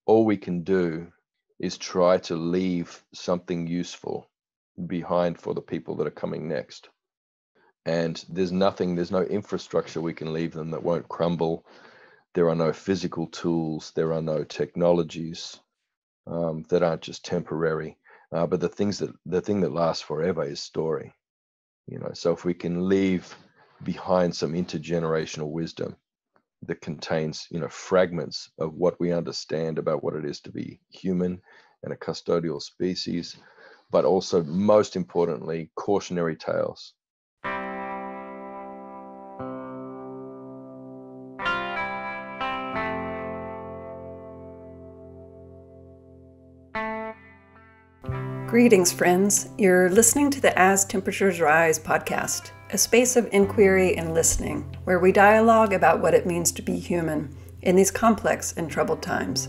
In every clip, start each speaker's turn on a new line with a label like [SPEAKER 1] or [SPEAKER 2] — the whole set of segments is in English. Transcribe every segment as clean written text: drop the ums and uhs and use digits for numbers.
[SPEAKER 1] all we can do is try to leave something useful behind for the people that are coming next. And there's no infrastructure we can leave them that won't crumble. There are no physical tools, there are no technologies that aren't just temporary. But the thing that lasts forever is story. So if we can leave behind some intergenerational wisdom that contains, fragments of what we understand about what it is to be human and a custodial species, but also, most importantly, cautionary tales.
[SPEAKER 2] Greetings, friends. You're listening to the As Temperatures Rise podcast, a space of inquiry and listening, where we dialogue about what it means to be human in these complex and troubled times.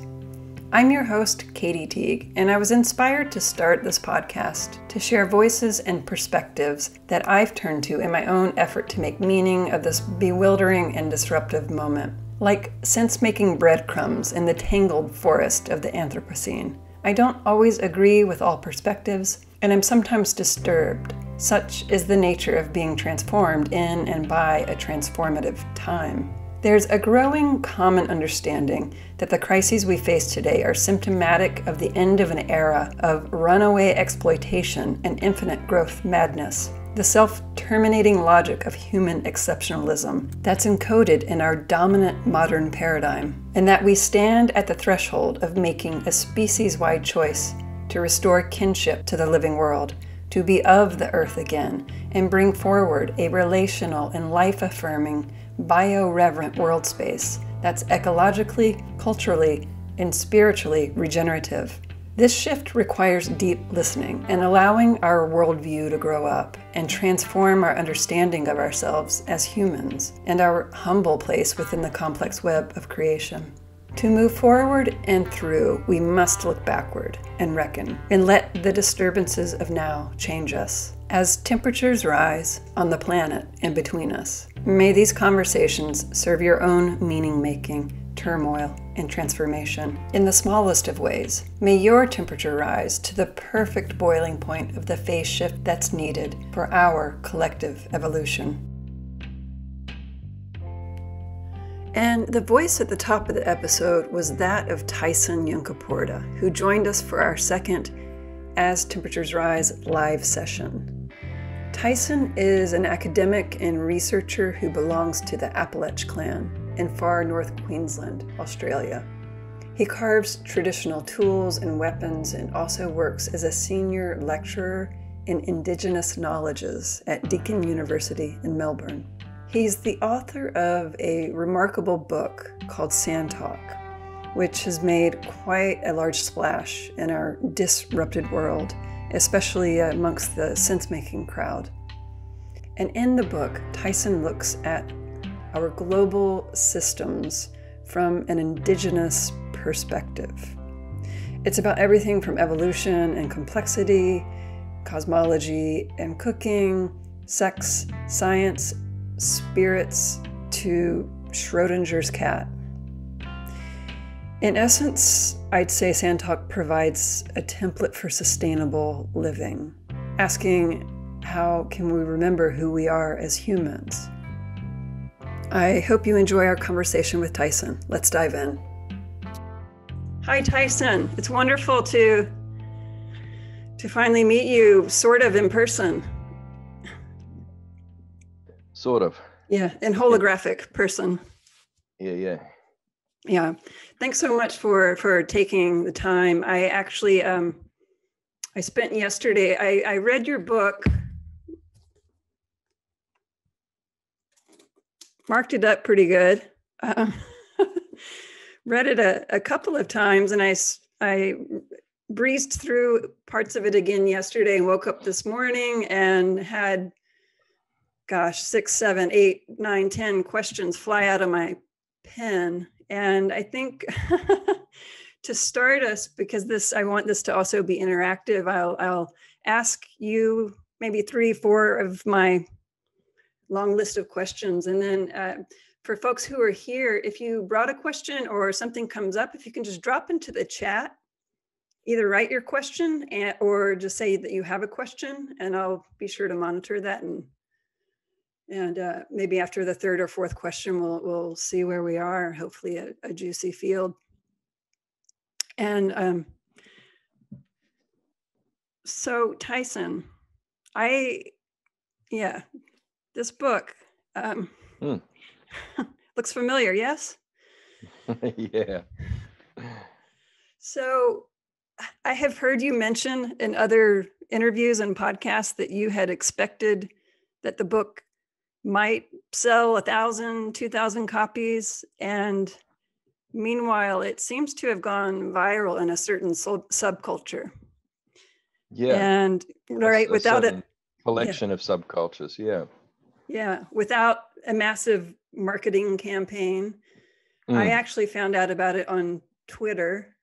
[SPEAKER 2] I'm your host, Katie Teague, and I was inspired to start this podcast to share voices and perspectives that I've turned to in my own effort to make meaning of this bewildering and disruptive moment, like sense-making breadcrumbs in the tangled forest of the Anthropocene. I don't always agree with all perspectives, and I'm sometimes disturbed. Such is the nature of being transformed in and by a transformative time. There's a growing common understanding that the crises we face today are symptomatic of the end of an era of runaway exploitation and infinite growth madness, the self-terminating logic of human exceptionalism that's encoded in our dominant modern paradigm, and that we stand at the threshold of making a species-wide choice to restore kinship to the living world, to be of the earth again, and bring forward a relational and life-affirming, bio-reverent world space that's ecologically, culturally, and spiritually regenerative. This shift requires deep listening and allowing our worldview to grow up and transform our understanding of ourselves as humans and our humble place within the complex web of creation. To move forward and through, we must look backward and reckon and let the disturbances of now change us. As temperatures rise on the planet and between us, may these conversations serve your own meaning-making, turmoil, and transformation in the smallest of ways. May your temperature rise to the perfect boiling point of the phase shift that's needed for our collective evolution. And the voice at the top of the episode was that of Tyson Yunkaporta, who joined us for our second As Temperatures Rise live session. Tyson is an academic and researcher who belongs to the Apalech Clan in far north Queensland, Australia. He carves traditional tools and weapons and also works as a senior lecturer in Indigenous Knowledges at Deakin University in Melbourne. He's the author of a remarkable book called Sand Talk, which has made quite a large splash in our disrupted world, especially amongst the sense-making crowd. And in the book, Tyson looks at our global systems from an indigenous perspective. It's about everything from evolution and complexity, cosmology and cooking, sex, science, spirits, to Schrodinger's cat. In essence, I'd say Sand Talk provides a template for sustainable living, asking how can we remember who we are as humans? I hope you enjoy our conversation with Tyson. Let's dive in. Hi, Tyson. It's wonderful to finally meet you sort of in person.
[SPEAKER 1] Sort of.
[SPEAKER 2] Yeah, in holographic person.
[SPEAKER 1] Yeah.
[SPEAKER 2] Yeah. Thanks so much for taking the time. I actually, I spent yesterday, I read your book, marked it up pretty good. Read it a couple of times, and I breezed through parts of it again yesterday and woke up this morning and had, 6, 7, 8, 9, 10 questions fly out of my pen. And I think to start us, because I want this to also be interactive, I'll ask you maybe 3, 4 of my long list of questions. And then for folks who are here, if you brought a question or something comes up, if you can just drop into the chat, either write your question or just say that you have a question, and I'll be sure to monitor that. And maybe after the third or fourth question, we'll see where we are. Hopefully a juicy field. And so Tyson, this book looks familiar, yes?
[SPEAKER 1] Yeah.
[SPEAKER 2] So I have heard you mention in other interviews and podcasts that you had expected that the book might sell 1,000, 2,000 copies. And meanwhile, it seems to have gone viral in a certain subculture.
[SPEAKER 1] Yeah.
[SPEAKER 2] And right, without a
[SPEAKER 1] collection of subcultures. Yeah.
[SPEAKER 2] Yeah. Without a massive marketing campaign. I actually found out about it on Twitter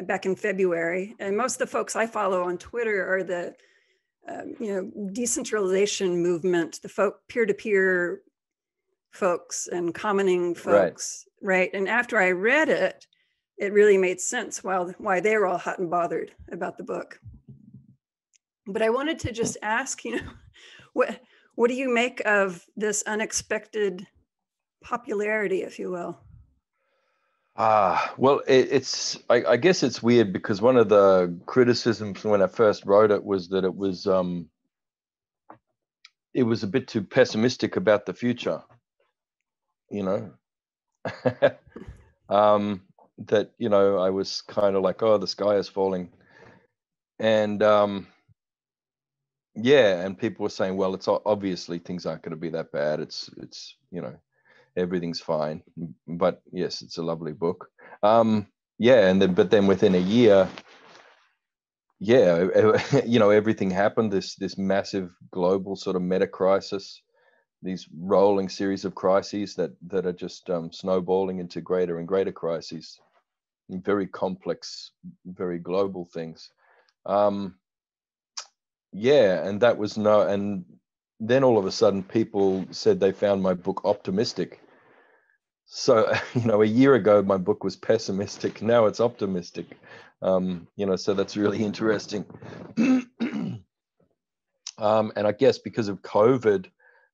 [SPEAKER 2] back in February. And most of the folks I follow on Twitter are the decentralization movement, the peer-to-peer folks and commenting folks, right? And after I read it, it really made sense why they were all hot and bothered about the book. But I wanted to just ask, what do you make of this unexpected popularity, if you will?
[SPEAKER 1] Well, I guess it's weird because one of the criticisms when I first wrote it was that it was a bit too pessimistic about the future, that, I was kind of like, oh, the sky is falling. And and people were saying, well, it's obviously things aren't going to be that bad. It's everything's fine. But yes, it's a lovely book. But then within a year, everything happened. This massive global sort of meta crisis, these rolling series of crises that are just snowballing into greater and greater crises, very complex, very global things. And that was and then all of a sudden people said they found my book optimistic. So, a year ago, my book was pessimistic. Now it's optimistic. So that's really interesting. And I guess because of COVID,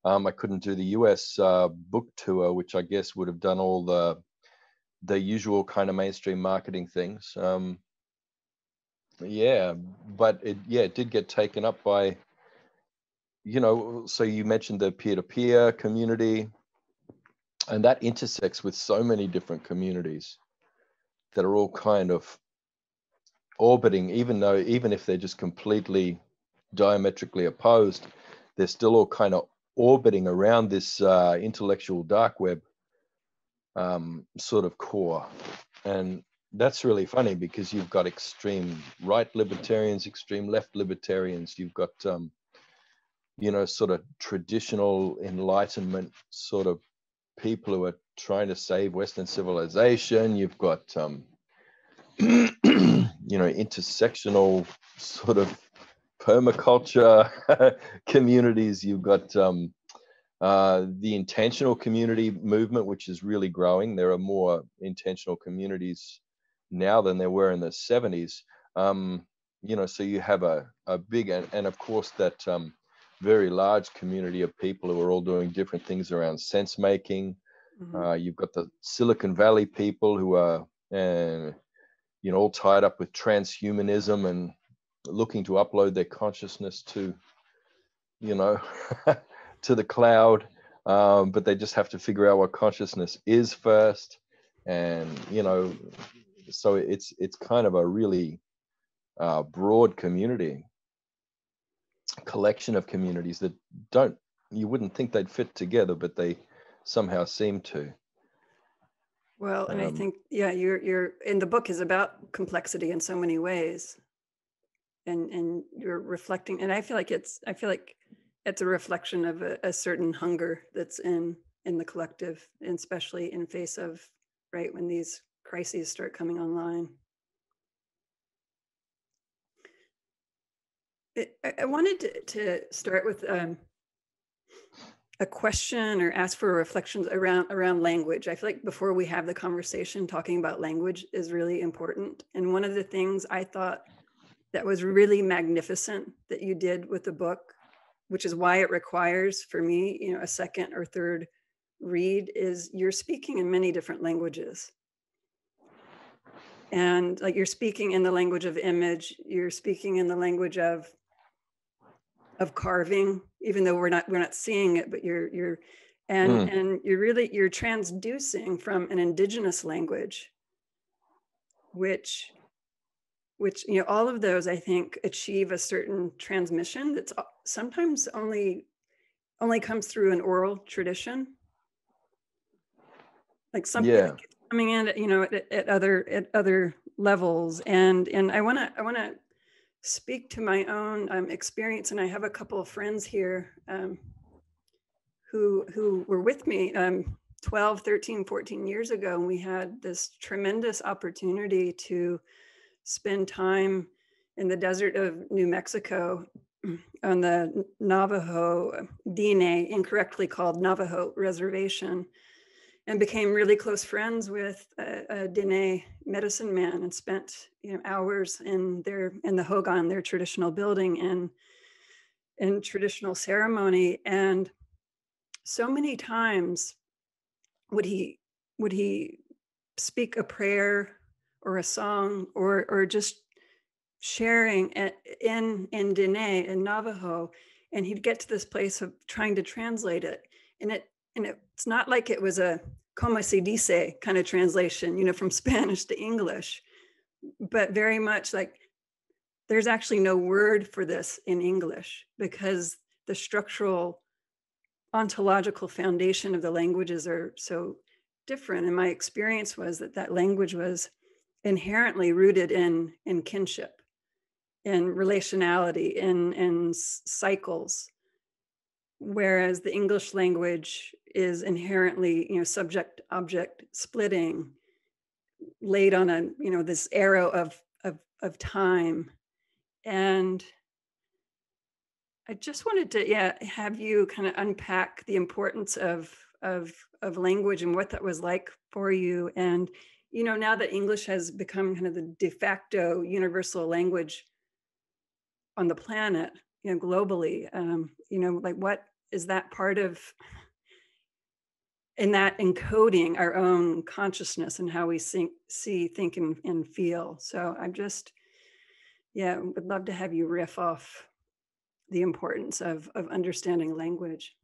[SPEAKER 1] I couldn't do the US book tour, which I guess would have done all the usual kind of mainstream marketing things. But it did get taken up by, so you mentioned the peer-to-peer community, and that intersects with so many different communities that are all kind of orbiting, even if they're just completely diametrically opposed, they're still all kind of orbiting around this intellectual dark web sort of core. And that's really funny because you've got extreme right libertarians, extreme left libertarians. You've got, sort of traditional Enlightenment sort of people who are trying to save Western civilization. You've got, intersectional sort of permaculture communities. You've got the intentional community movement, which is really growing. There are more intentional communities now than there were in the 70s. So you have a big, and of course that very large community of people who are all doing different things around sense making. Mm-hmm. You've got the Silicon Valley people who are, all tied up with transhumanism and looking to upload their consciousness to, to the cloud. But they just have to figure out what consciousness is first. And, so it's kind of a really broad collection of communities that you wouldn't think they'd fit together, but they somehow seem to.
[SPEAKER 2] Well, and I think, you're in the book is about complexity in so many ways, and you're reflecting, and I feel like it's a reflection of a certain hunger that's in the collective, and especially in face of, right, when these crises start coming online. I wanted to start with a question or ask for reflections around language. I feel like before we have the conversation, talking about language is really important. And one of the things I thought that was really magnificent that you did with the book, which is why it requires for me, a second or third read, is you're speaking in many different languages. And like, you're speaking in the language of image, you're speaking in the language of carving, even though we're not seeing it, but you're you're transducing from an indigenous language, which all of those, I think, achieve a certain transmission that's sometimes only comes through an oral tradition, like something coming in at other levels. And I want to speak to my own experience, and I have a couple of friends here who were with me 12, 13, 14 years ago, and we had this tremendous opportunity to spend time in the desert of New Mexico on the Navajo, Diné, incorrectly called Navajo Reservation, and became really close friends with a Diné medicine man, and spent hours in the Hogan, their traditional building, and in traditional ceremony. And so many times would he speak a prayer or a song or just sharing in Diné, in Navajo, and he'd get to this place of trying to translate it, and it's not like it was a como se dice kind of translation, from Spanish to English, but very much like there's actually no word for this in English, because the structural ontological foundation of the languages are so different. And my experience was that language was inherently rooted in kinship, in relationality, in cycles, whereas the English language is inherently, subject object splitting, laid on this arrow of time. And I just wanted to have you kind of unpack the importance of language and what that was like for you. And now that English has become kind of the de facto universal language on the planet, globally, like, what is that part of in that encoding our own consciousness and how we see, think, and feel? So I'm just, would love to have you riff off the importance of understanding language.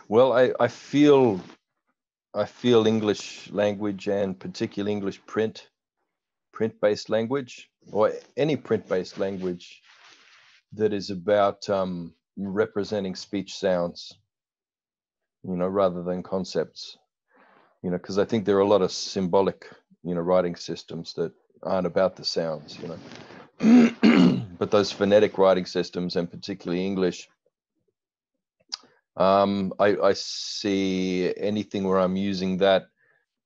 [SPEAKER 1] Well, I feel English language, and particularly English print-based language, or any print-based language that is about representing speech sounds, rather than concepts, because I think there are a lot of symbolic, writing systems that aren't about the sounds, but those phonetic writing systems, and particularly English, I see anything where I'm using that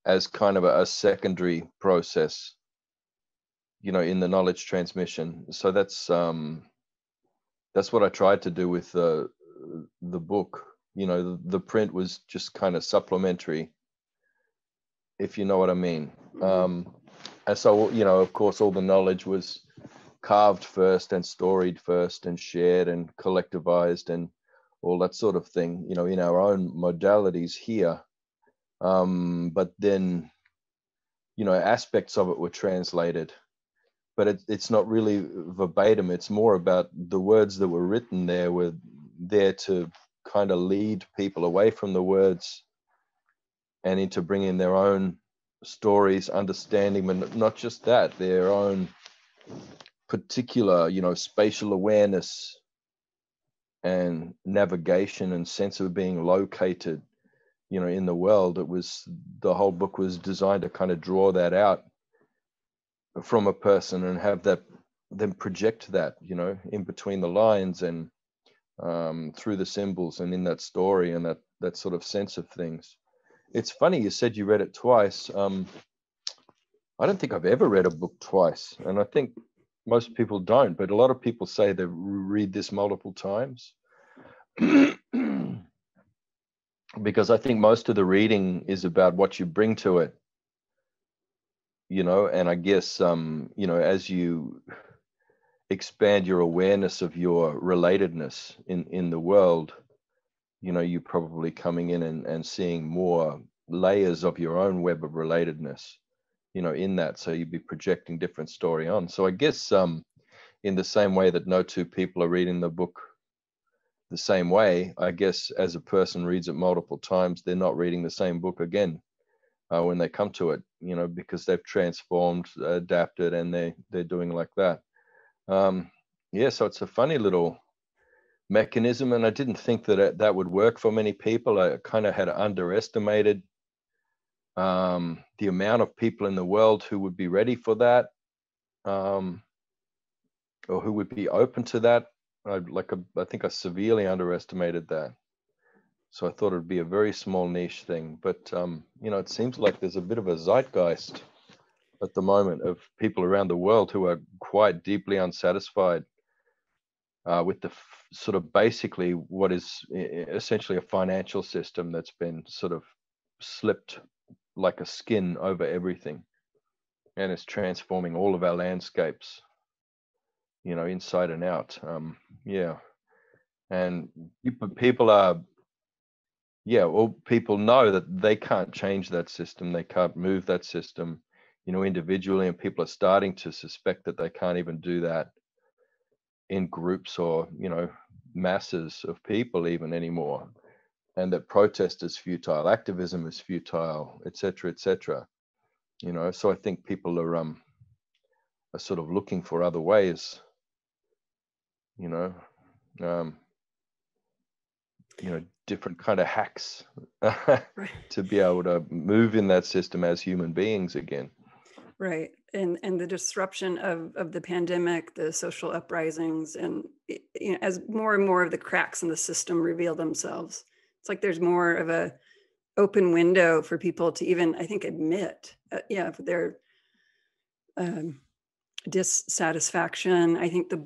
[SPEAKER 1] as kind of a secondary process, in the knowledge transmission. So that's what I tried to do with the book. The print was just kind of supplementary, if you know what I mean. And so, of course, all the knowledge was carved first and storied first and shared and collectivized and all that sort of thing, in our own modalities here. But then, aspects of it were translated, but it's not really verbatim. It's more about the words that were written there were there to kind of lead people away from the words and into bringing their own stories, understanding, but not just that, their own particular, spatial awareness and navigation and sense of being located, in the world. The whole book was designed to kind of draw that out from a person and have them project that, in between the lines and through the symbols and in that story and that sort of sense of things. It's funny you said you read it twice. I don't think I've ever read a book twice, and I think most people don't, but a lot of people say they read this multiple times. because I think most of the reading is about what you bring to it, and I guess, as you expand your awareness of your relatedness in the world, you're probably coming in and seeing more layers of your own web of relatedness, in that. So you'd be projecting different story on. So I guess, in the same way that no two people are reading the book the same way, I guess as a person reads it multiple times, they're not reading the same book again when they come to it, because they've transformed, adapted, and they're doing like that. Yeah, so it's a funny little mechanism, and I didn't think that that would work for many people. I kind of had underestimated the amount of people in the world who would be ready for that, or who would be open to that. I think I severely underestimated that. So I thought it'd be a very small niche thing, but it seems like there's a bit of a zeitgeist at the moment of people around the world who are quite deeply unsatisfied with the sort of basically what is essentially a financial system that's been sort of slipped like a skin over everything, and it's transforming all of our landscapes, inside and out. Yeah, and people are, people know that they can't change that system, they can't move that system, individually, and people are starting to suspect that they can't even do that in groups or masses of people even anymore, and that protest is futile, activism is futile, etc., etc. So I think people are sort of looking for other ways, different kind of hacks to be able to move in that system as human beings again.
[SPEAKER 2] Right. And the disruption of the pandemic, the social uprisings, and as more and more of the cracks in the system reveal themselves, it's like there's more of a open window for people to even, I think, admit, their dissatisfaction. I think the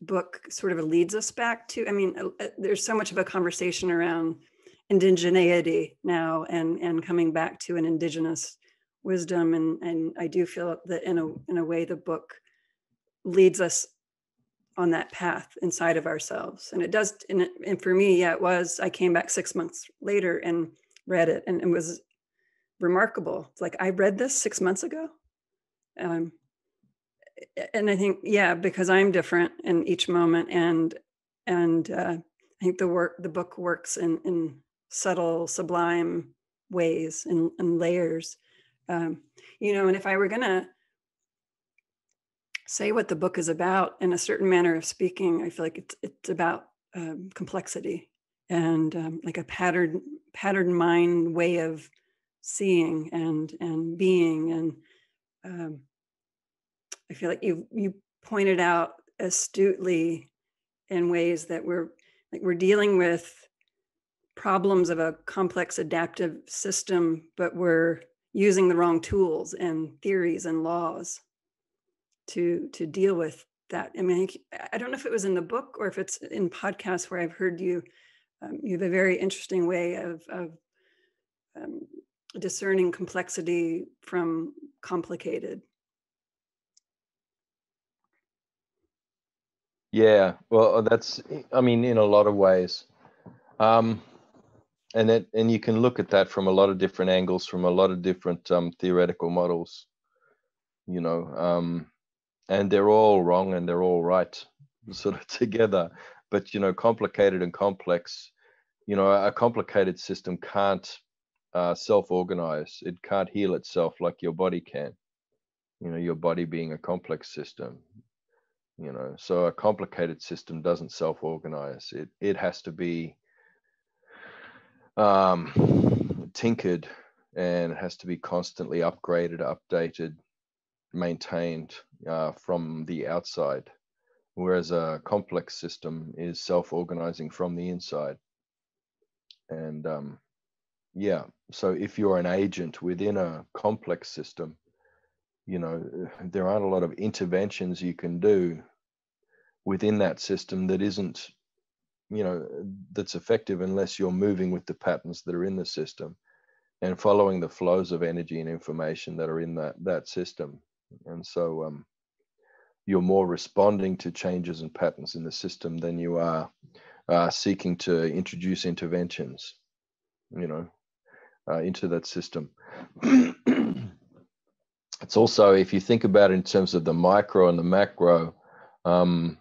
[SPEAKER 2] book sort of leads us back to, there's so much of a conversation around indigeneity now, and coming back to an indigenous wisdom, and I do feel that in a way the book leads us on that path inside of ourselves, and it does. And for me, it was. I came back 6 months later and read it, and it was remarkable. It's like, I read this 6 months ago, and I think, because I'm different in each moment, and I think the book works in subtle, sublime ways and layers. And if I were going to say what the book is about in a certain manner of speaking, I feel like it's about complexity and like a pattern mind way of seeing and being. And I feel like you pointed out astutely in ways that we're dealing with problems of a complex adaptive system, but we're using the wrong tools and theories and laws to deal with that. I don't know if it was in the book or if it's in podcasts where I've heard you. You have a very interesting way of discerning complexity from complicated.
[SPEAKER 1] Yeah, well, that's, in a lot of ways. And you can look at that from a lot of different angles, from a lot of different theoretical models, and they're all wrong and they're all right, sort of together. But complicated and complex, a complicated system can't self-organize. It can't heal itself like your body can. Your body being a complex system. So a complicated system doesn't self-organize. It has to be tinkered, and it has to be constantly upgraded, updated, maintained from the outside, whereas a complex system is self-organizing from the inside. And so if you're an agent within a complex system, there aren't a lot of interventions you can do within that system that isn't that's effective unless you're moving with the patterns that are in the system and following the flows of energy and information that are in that system. And so you're more responding to changes and patterns in the system than you are seeking to introduce interventions, into that system. It's also, if you think about it in terms of the micro and the macro, I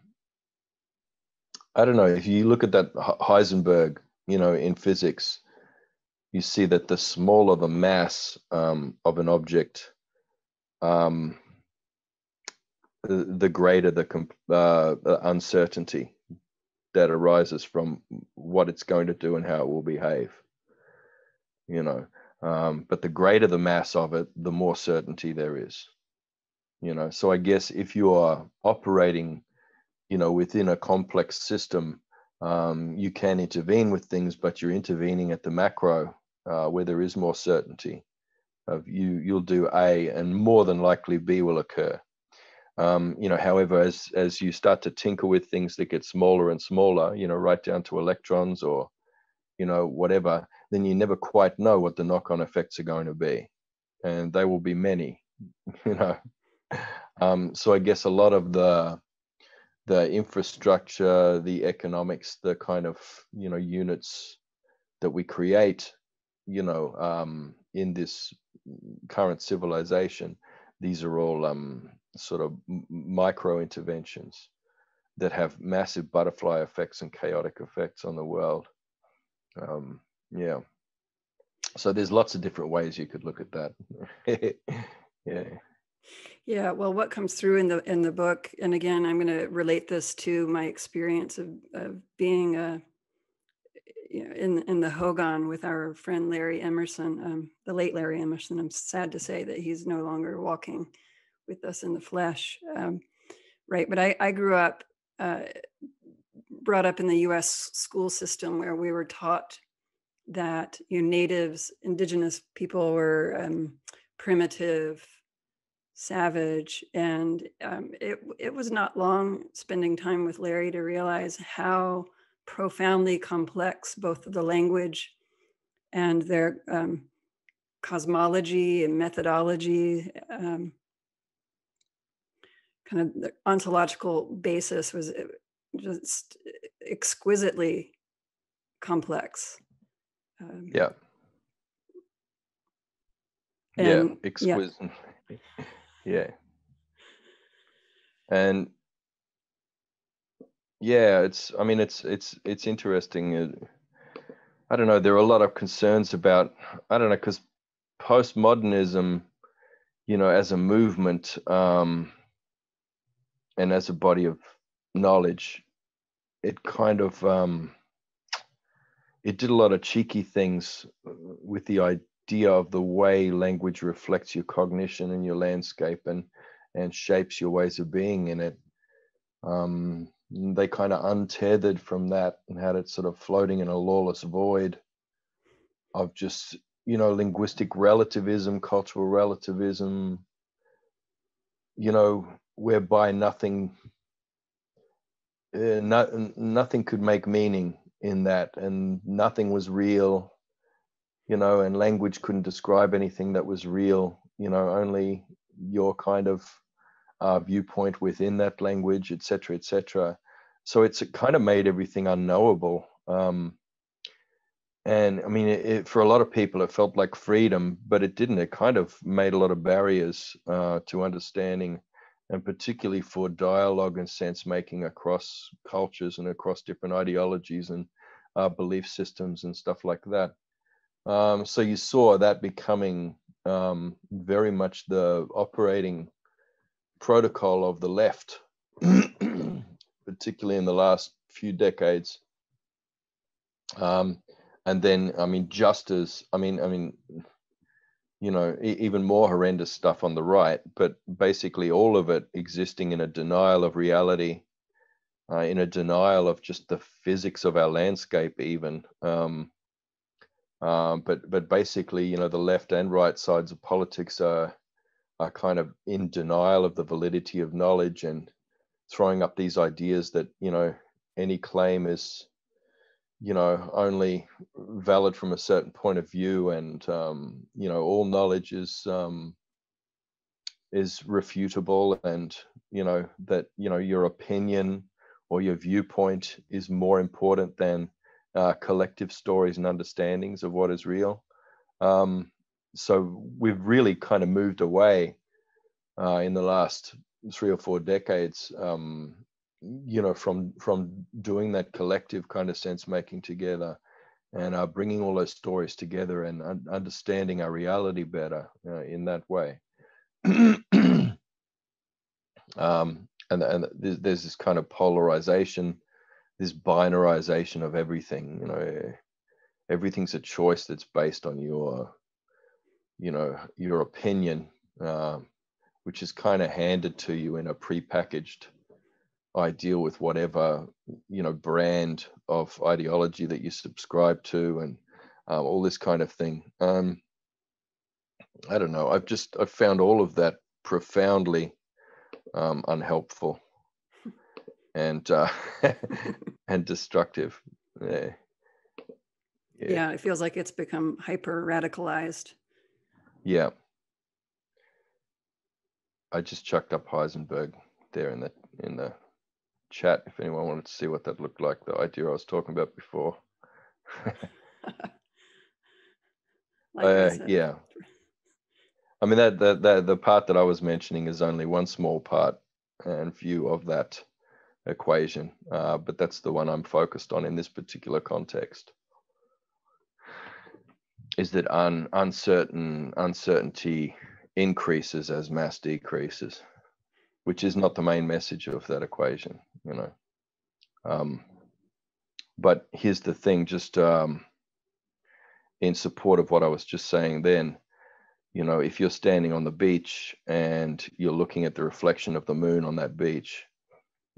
[SPEAKER 1] don't know, if you look at that Heisenberg, in physics, you see that the smaller the mass of an object, the greater the uncertainty that arises from what it's going to do and how it will behave. But the greater the mass of it, the more certainty there is. So I guess if you are operating, within a complex system, you can intervene with things, but you're intervening at the macro, where there is more certainty of you'll do A and more than likely B will occur. However, as you start to tinker with things that get smaller and smaller, right down to electrons or, whatever, then you never quite know what the knock-on effects are going to be. And they will be many, So I guess a lot of the infrastructure, the economics, the kind of, units that we create, in this current civilization, these are all sort of micro interventions that have massive butterfly effects and chaotic effects on the world. So there's lots of different ways you could look at that.
[SPEAKER 2] Yeah, well, what comes through in the book, and again, I'm going to relate this to my experience of being in the Hogan with our friend Larry Emerson, the late Larry Emerson. I'm sad to say that he's no longer walking with us in the flesh, right? But I grew up, brought up in the U.S. school system where we were taught that natives, indigenous people were primitive, savage, and it was not long spending time with Larry to realize how profoundly complex both the language and their cosmology and methodology, kind of the ontological basis was just exquisitely complex.
[SPEAKER 1] Exquisite. And it's interesting. I don't know, there are a lot of concerns about, I don't know, because postmodernism, as a movement, and as a body of knowledge, it kind of it did a lot of cheeky things with the idea of the way language reflects your cognition and your landscape and shapes your ways of being in it. They kind of untethered from that and had it sort of floating in a lawless void of just, linguistic relativism, cultural relativism, whereby nothing could make meaning in that, and nothing was real, and language couldn't describe anything that was real, only your kind of viewpoint within that language, etc., etc. So it kind of made everything unknowable. And I mean, for a lot of people, it felt like freedom, but it didn't. It kind of made a lot of barriers to understanding, and particularly for dialogue and sense making across cultures and across different ideologies and belief systems and stuff like that. So you saw that becoming very much the operating protocol of the left, particularly in the last few decades. And then, just as, even more horrendous stuff on the right, but basically all of it existing in a denial of reality, in a denial of just the physics of our landscape even. But basically, the left and right sides of politics are kind of in denial of the validity of knowledge and throwing up these ideas that, any claim is only valid from a certain point of view, and all knowledge is refutable, and that your opinion or your viewpoint is more important than collective stories and understandings of what is real. So we've really kind of moved away in the last 3 or 4 decades, from doing that collective kind of sense making together, and bringing all those stories together and understanding our reality better in that way. And there's this kind of polarization, this binarization of everything. Everything's a choice that's based on your opinion, which is kind of handed to you in a prepackaged ideal with whatever brand of ideology that you subscribe to, and all this kind of thing. I don't know. I've found all of that profoundly unhelpful and and destructive.
[SPEAKER 2] Yeah, it feels like it's become hyper radicalized.
[SPEAKER 1] Yeah. I just chucked up Heisenberg there in the chat if anyone wanted to see what that looked like, the idea I was talking about before. Yeah. I mean, that the part that I was mentioning is only one small part and view of that equation, but that's the one I'm focused on in this particular context. Is that uncertainty increases as mass decreases, which is not the main message of that equation, But here's the thing, just in support of what I was just saying then, if you're standing on the beach and you're looking at the reflection of the moon on that beach,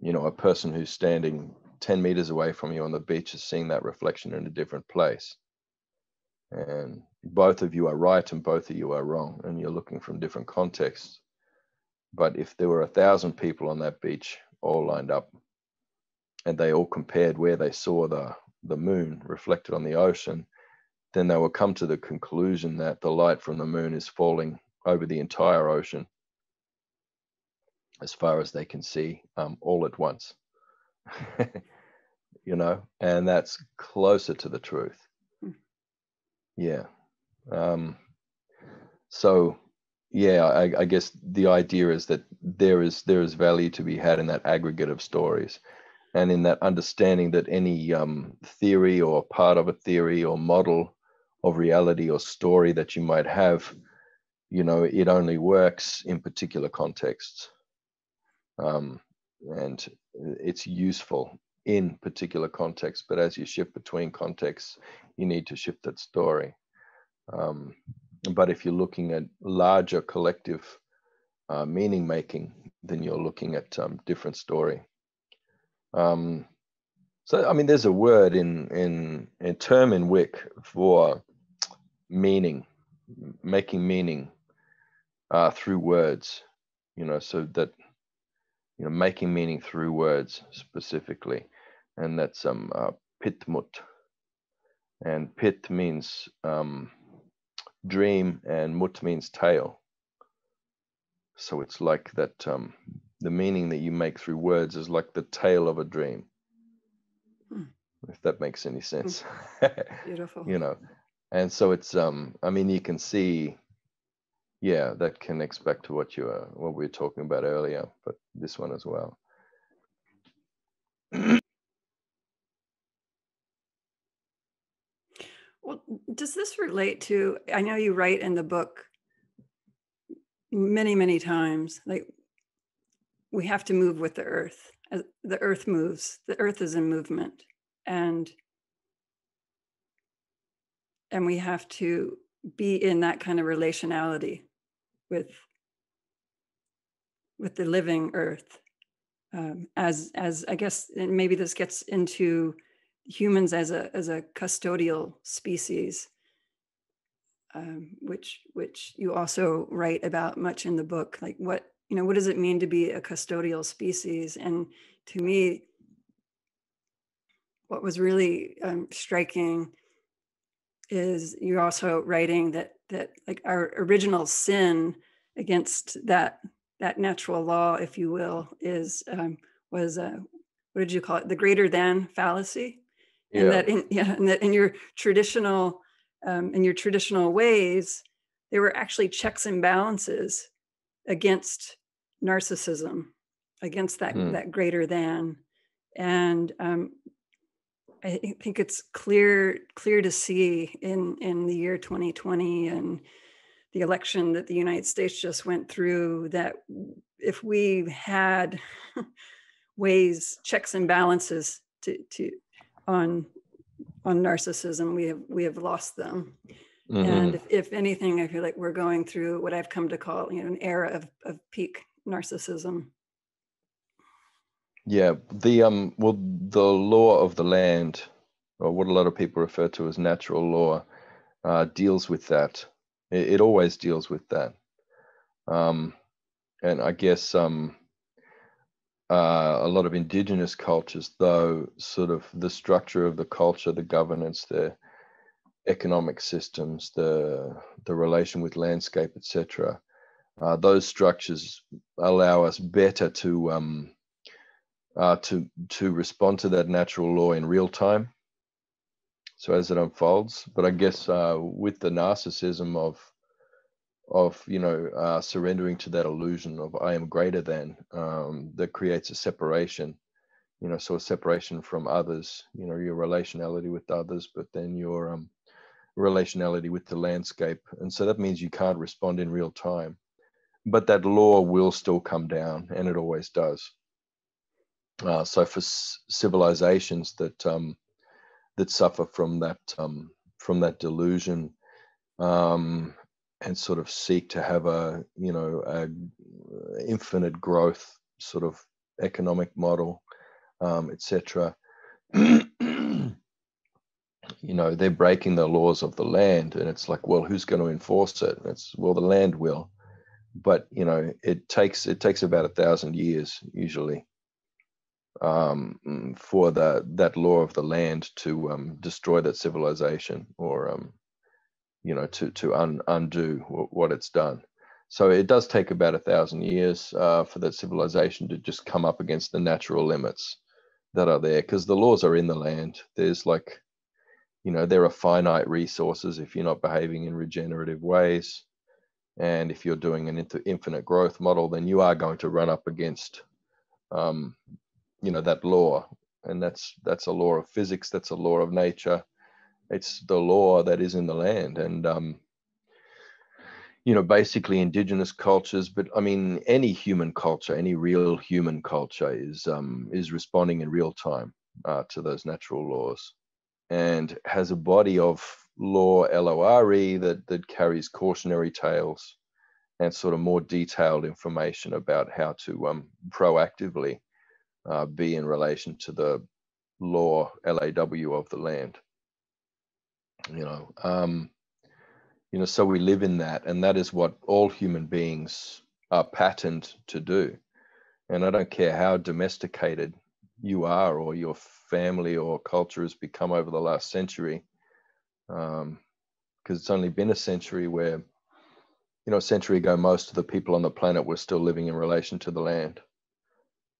[SPEAKER 1] a person who's standing 10 meters away from you on the beach is seeing that reflection in a different place. And both of you are right and both of you are wrong, and you're looking from different contexts. But if there were 1,000 people on that beach all lined up and they all compared where they saw the moon reflected on the ocean, then they will come to the conclusion that the light from the moon is falling over the entire ocean as far as they can see, all at once. And that's closer to the truth. Yeah. So yeah, I guess the idea is that there is value to be had in that aggregate of stories, and in that understanding that any theory or part of a theory or model of reality or story that you might have, it only works in particular contexts, and it's useful in particular contexts. But as you shift between contexts, you need to shift that story. But if you're looking at larger collective meaning making, then you're looking at different story. So I mean, there's a word in term in Wick for meaning, making meaning through words. So that making meaning through words specifically, and that's pitmut, and pit means dream, and mut means tale. So it's like that, the meaning that you make through words is like the tale of a dream. If that makes any sense.
[SPEAKER 2] Beautiful.
[SPEAKER 1] And so it's I mean, you can see, yeah, that connects back to what we were talking about earlier, but this one as well.
[SPEAKER 2] Well, does this relate to, I know you write in the book many, many times, like, we have to move with the earth. As the earth moves, the earth is in movement, and we have to be in that kind of relationality with the living earth, as I guess, and maybe this gets into humans as a custodial species, which you also write about much in the book. Like, what does it mean to be a custodial species? And to me, what was really striking is you're also writing that like our original sin against that natural law, if you will, is was what did you call it? The greater than fallacy, and
[SPEAKER 1] Yeah.
[SPEAKER 2] that in your traditional ways, there were actually checks and balances against narcissism, against that greater than, and I think it's clear to see in the year 2020 and the election that the United States just went through, that if we had ways, checks and balances on narcissism, we have lost them.
[SPEAKER 1] Mm-hmm.
[SPEAKER 2] And if anything, I feel like we're going through what I've come to call, an era of peak narcissism.
[SPEAKER 1] Yeah, the law of the land, or what a lot of people refer to as natural law, deals with that. It always deals with that. And I guess a lot of indigenous cultures, though, sort of the structure of the culture, the governance, the economic systems, the relation with landscape, etc., those structures allow us better to respond to that natural law in real time, so as it unfolds. But I guess with the narcissism of surrendering to that illusion of I am greater than, that creates a separation, so a separation from others, your relationality with others, but then your relationality with the landscape. And so that means you can't respond in real time, but that law will still come down, and it always does. So for civilizations that suffer from that delusion, and sort of seek to have a infinite growth sort of economic model, etc., they're breaking the laws of the land, and it's like, well, who's going to enforce it? It's, well, the land will, but it takes about 1,000 years usually for that law of the land to destroy that civilization, or to undo what it's done. So it does take about 1,000 years for that civilization to just come up against the natural limits that are there, because the laws are in the land. There's there are finite resources if you're not behaving in regenerative ways, and if you're doing an infinite growth model, then you are going to run up against that law. And that's a law of physics, that's a law of nature. It's the law that is in the land. And basically indigenous cultures, but I mean any human culture, any real human culture is responding in real time to those natural laws, and has a body of law, LORE, that carries cautionary tales and sort of more detailed information about how to proactively be in relation to the law, LAW, of the land. So we live in that, and that is what all human beings are patterned to do. And I don't care how domesticated you are, or your family or culture has become over the last century, because it's only been a century where, a century ago, most of the people on the planet were still living in relation to the land.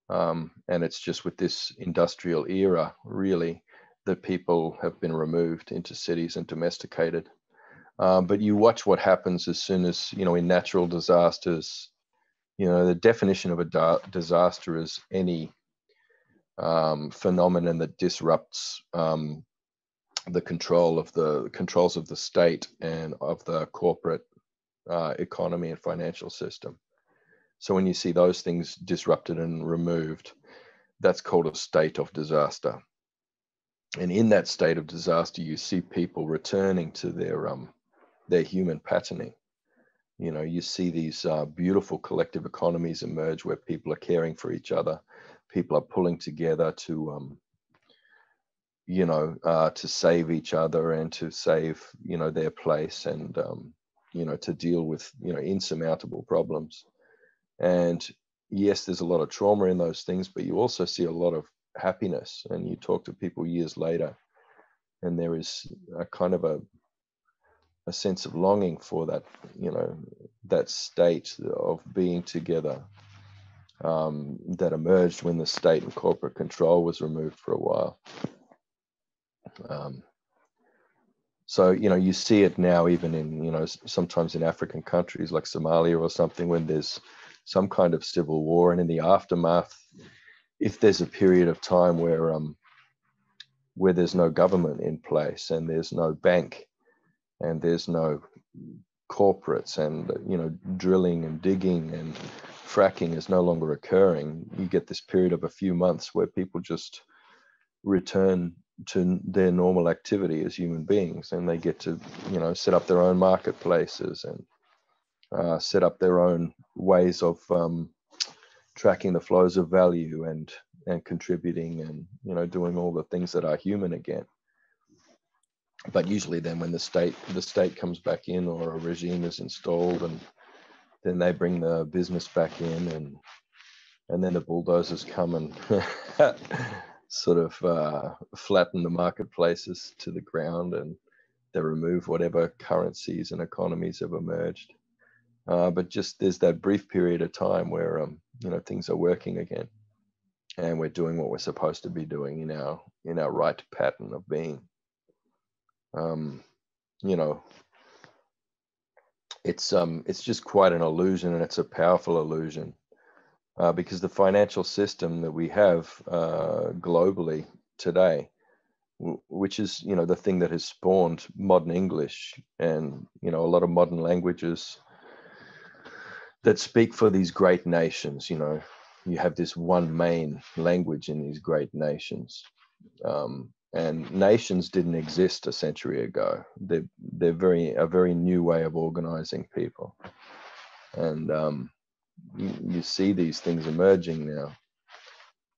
[SPEAKER 1] And it's just with this industrial era, really, that people have been removed into cities and domesticated. But you watch what happens as soon as, in natural disasters. The definition of a disaster is any phenomenon that disrupts the controls of the state and of the corporate economy and financial system. So when you see those things disrupted and removed, that's called a state of disaster. And in that state of disaster, you see people returning to their human patterning. You see these beautiful collective economies emerge where people are caring for each other. People are pulling together to save each other and to save, their place, and, to deal with, insurmountable problems. And yes, there's a lot of trauma in those things, but you also see a lot of happiness, and you talk to people years later, and there is a kind of a sense of longing for that, that state of being together, that emerged when the state and corporate control was removed for a while. So, you see it now even in, sometimes in African countries like Somalia or something, when there's some kind of civil war, and in the aftermath, if there's a period of time where there's no government in place, and there's no bank, and there's no corporates, and drilling and digging and fracking is no longer occurring, you get this period of a few months where people just return to their normal activity as human beings, and they get to set up their own marketplaces, and set up their own ways of tracking the flows of value, and contributing, and doing all the things that are human again. But usually then when the state comes back in, or a regime is installed, and then they bring the business back in, and then the bulldozers come and sort of flatten the marketplaces to the ground, and they remove whatever currencies and economies have emerged. But just there's that brief period of time where things are working again, and we're doing what we're supposed to be doing in our right pattern of being. It's just quite an illusion, and it's a powerful illusion, because the financial system that we have globally today, which is the thing that has spawned modern English, and a lot of modern languages that speak for these great nations. You have this one main language in these great nations. And nations didn't exist a century ago. They're a very new way of organizing people. And you see these things emerging now.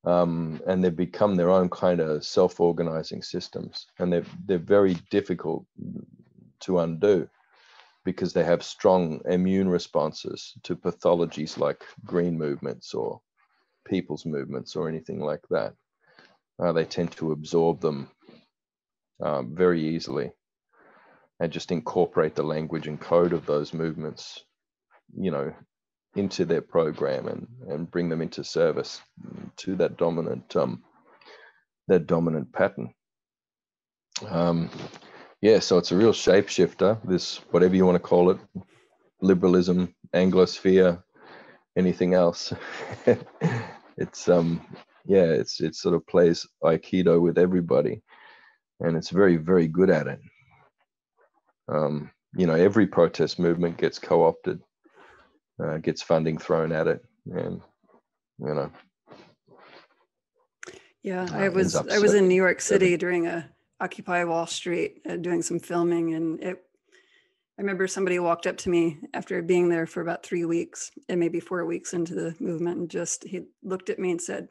[SPEAKER 1] And they've become their own kind of self-organizing systems. And they're very difficult to undo, because they have strong immune responses to pathologies like green movements or people's movements or anything like that. They tend to absorb them very easily, and just incorporate the language and code of those movements, into their program, and bring them into service to that dominant pattern. So it's a real shapeshifter, this, whatever you want to call it, liberalism, Anglosphere, anything else. It's it sort of plays Aikido with everybody, and it's very, very good at it. Every protest movement gets co-opted, gets funding thrown at it, and
[SPEAKER 2] Yeah, I was in New York City during a Occupy Wall Street doing some filming, and I remember somebody walked up to me after being there for about 3 weeks, and maybe 4 weeks into the movement, and he looked at me and said,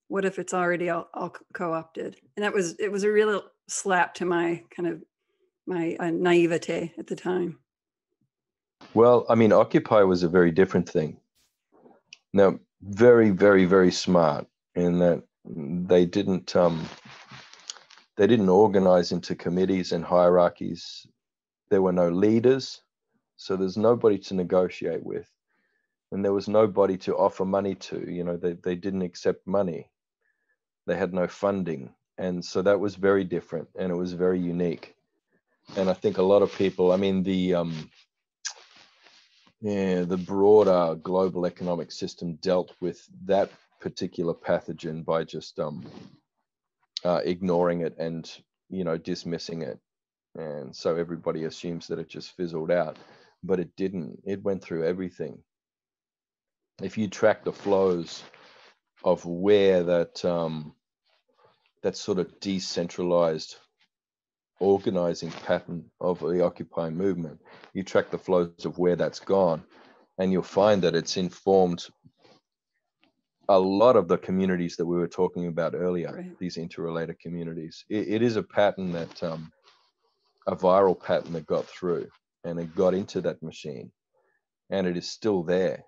[SPEAKER 2] "What if it's already all co-opted?" And it was a real slap to my naivete at the time.
[SPEAKER 1] Well, I mean, Occupy was a very different thing. Now, very, very, very smart in that they didn't organize into committees and hierarchies. There were no leaders, so there's nobody to negotiate with, and there was nobody to offer money to. They didn't accept money. They had no funding, and so that was very different, and it was very unique. And I think a lot of people, I mean, the broader global economic system dealt with that particular pathogen by just ignoring it and dismissing it, and so everybody assumes that it just fizzled out, but it didn't. It went through everything. If you track the flows of where that sort of decentralized organizing pattern of the Occupy movement, you track the flows of where that's gone, and you'll find that it's informed a lot of the communities that we were talking about earlier, right. These interrelated communities. It is a pattern that, a viral pattern that got through, and it got into that machine, and it is still there.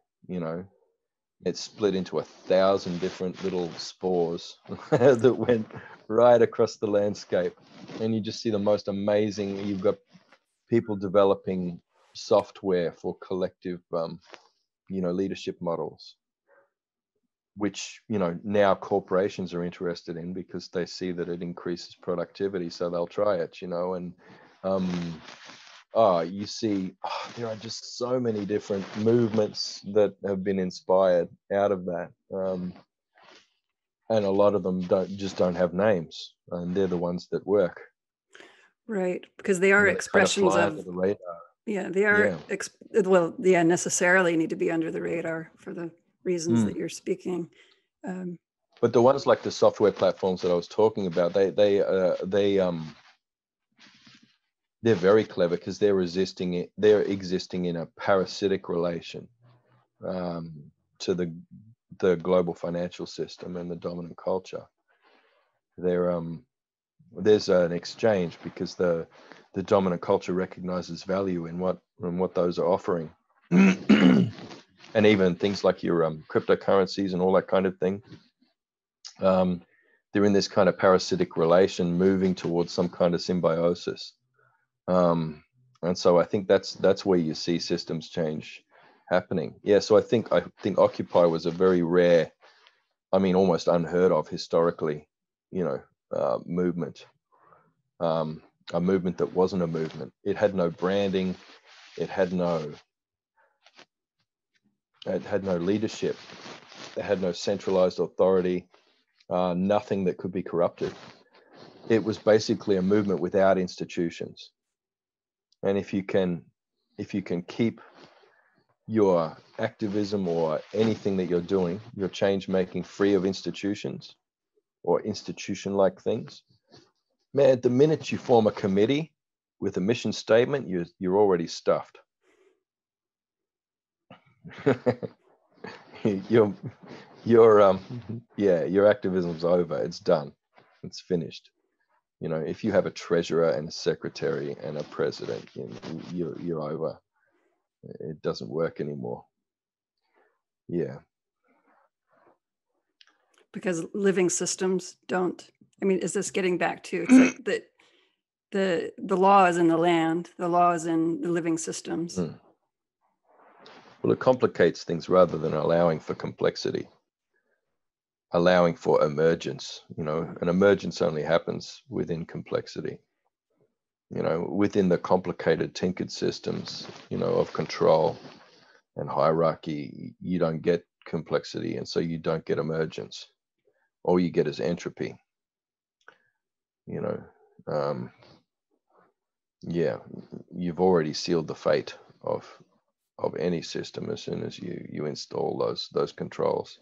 [SPEAKER 1] It split into 1,000 different little spores that went right across the landscape. And you just see the most amazing, you've got people developing software for collective, leadership models, which, now corporations are interested in because they see that it increases productivity. So they'll try it, and you see, there are just so many different movements that have been inspired out of that. And a lot of them don't have names, and they're the ones that work.
[SPEAKER 2] Right, because they are expressions
[SPEAKER 1] kind of fly under the radar.
[SPEAKER 2] Yeah, they are, necessarily need to be under the radar for the reasons that you're speaking.
[SPEAKER 1] But the ones like the software platforms that I was talking about, they're very clever because they're existing in a parasitic relation to the global financial system and the dominant culture. There's an exchange because the dominant culture recognizes value in what those are offering. And even things like your cryptocurrencies and all that kind of thing, they're in this kind of parasitic relation, moving towards some kind of symbiosis. And so I think that's where you see systems change happening. Yeah, so I think Occupy was a very rare, almost unheard of historically, movement. A movement that wasn't a movement. It had no branding. It had no leadership. It had no centralized authority. Nothing that could be corrupted. It was basically a movement without institutions. And if you can keep your activism or anything that you're doing, your change making, free of institutions or institution-like things, man, the minute you form a committee with a mission statement, you're already stuffed. Your activism's over. It's done. It's finished. If you have a treasurer and a secretary and a president, you're over. It doesn't work anymore. Yeah.
[SPEAKER 2] Because living systems don't. Is this getting back to, it's like the law is in the land, the law is in the living systems.
[SPEAKER 1] Well, it complicates things rather than allowing for complexity, allowing for emergence. An emergence only happens within complexity. Within the complicated, tinkered systems, of control and hierarchy, you don't get complexity, and so you don't get emergence. All you get is entropy. You've already sealed the fate of any system as soon as you install those controls.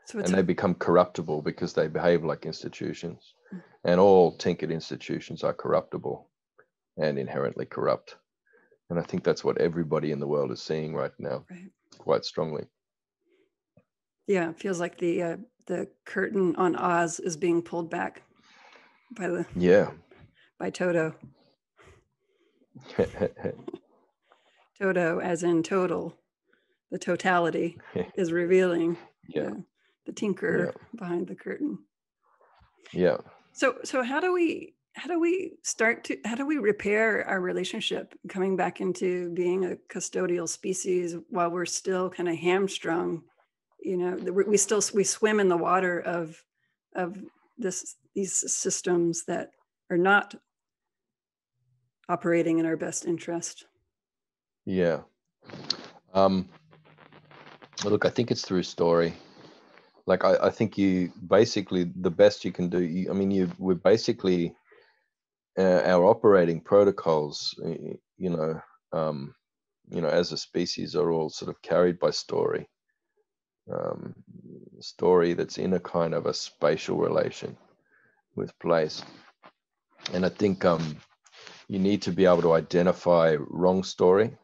[SPEAKER 1] So they become corruptible because they behave like institutions. And all tinkered institutions are corruptible and inherently corrupt. And I think that's what everybody in the world is seeing right now, quite strongly.
[SPEAKER 2] Yeah, it feels like the curtain on Oz is being pulled back by Toto. Toto, as in total, the totality is revealing the tinker behind the curtain.
[SPEAKER 1] Yeah.
[SPEAKER 2] So how do we repair our relationship, coming back into being a custodial species while we're still kind of hamstrung? We swim in the water of these systems that are not operating in our best interest.
[SPEAKER 1] Yeah. Look, I think it's through story. Like, I think you basically, the best you can do, we're basically, our operating protocols, as a species are all sort of carried by story. Story that's in a kind of a spatial relation with place. And I think you need to be able to identify wrong story.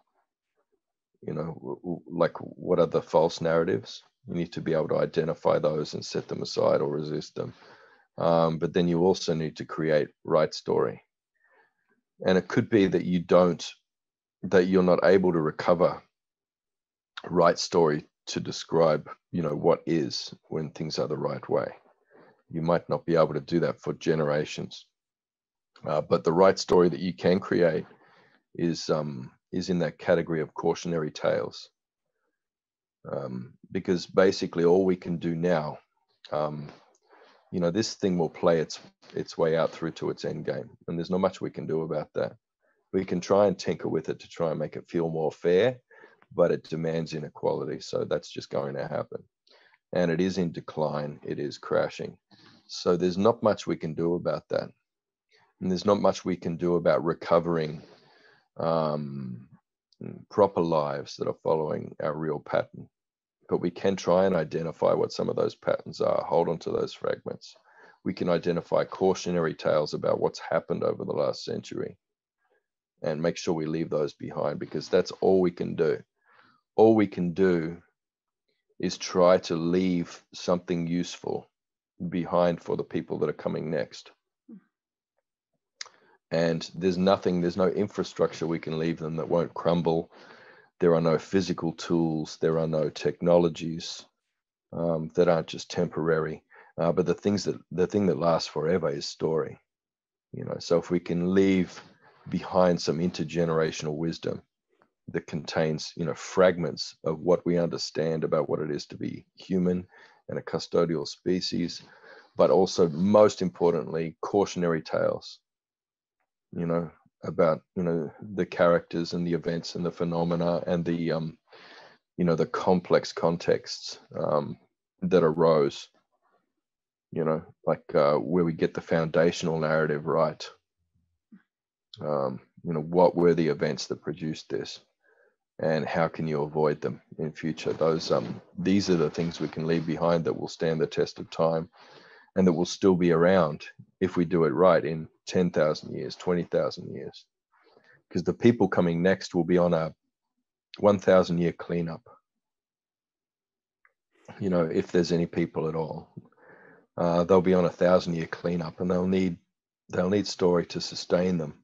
[SPEAKER 1] Like, what are the false narratives? You need to be able to identify those and set them aside or resist them. But then you also need to create right story. And it could be that you're not able to recover right story to describe, what is when things are the right way. You might not be able to do that for generations, but the right story that you can create is in that category of cautionary tales, because basically all we can do now, this thing will play its way out through to its end game, and there's not much we can do about that. We can try and tinker with it to try and make it feel more fair, but it demands inequality, so that's just going to happen. And it is in decline, it is crashing. So there's not much we can do about that. And there's not much we can do about recovering proper lives that are following our real pattern. But we can try and identify what some of those patterns are, hold on to those fragments. We can identify cautionary tales about what's happened over the last century and make sure we leave those behind, because that's all we can do. All we can do is try to leave something useful behind for the people that are coming next. And there's no infrastructure we can leave them that won't crumble. There are no physical tools, there are no technologies that aren't just temporary. But the thing that lasts forever is story. So if we can leave behind some intergenerational wisdom that contains, fragments of what we understand about what it is to be human and a custodial species, but also most importantly, cautionary tales, about, the characters and the events and the phenomena and the, the complex contexts that arose, where we get the foundational narrative right. What were the events that produced this, and how can you avoid them in future? These are the things we can leave behind that will stand the test of time, and that will still be around if we do it right in 10,000 years, 20,000 years. Because the people coming next will be on a 1,000-year cleanup. If there's any people at all, they'll be on a 1,000-year cleanup, and they'll need story to sustain them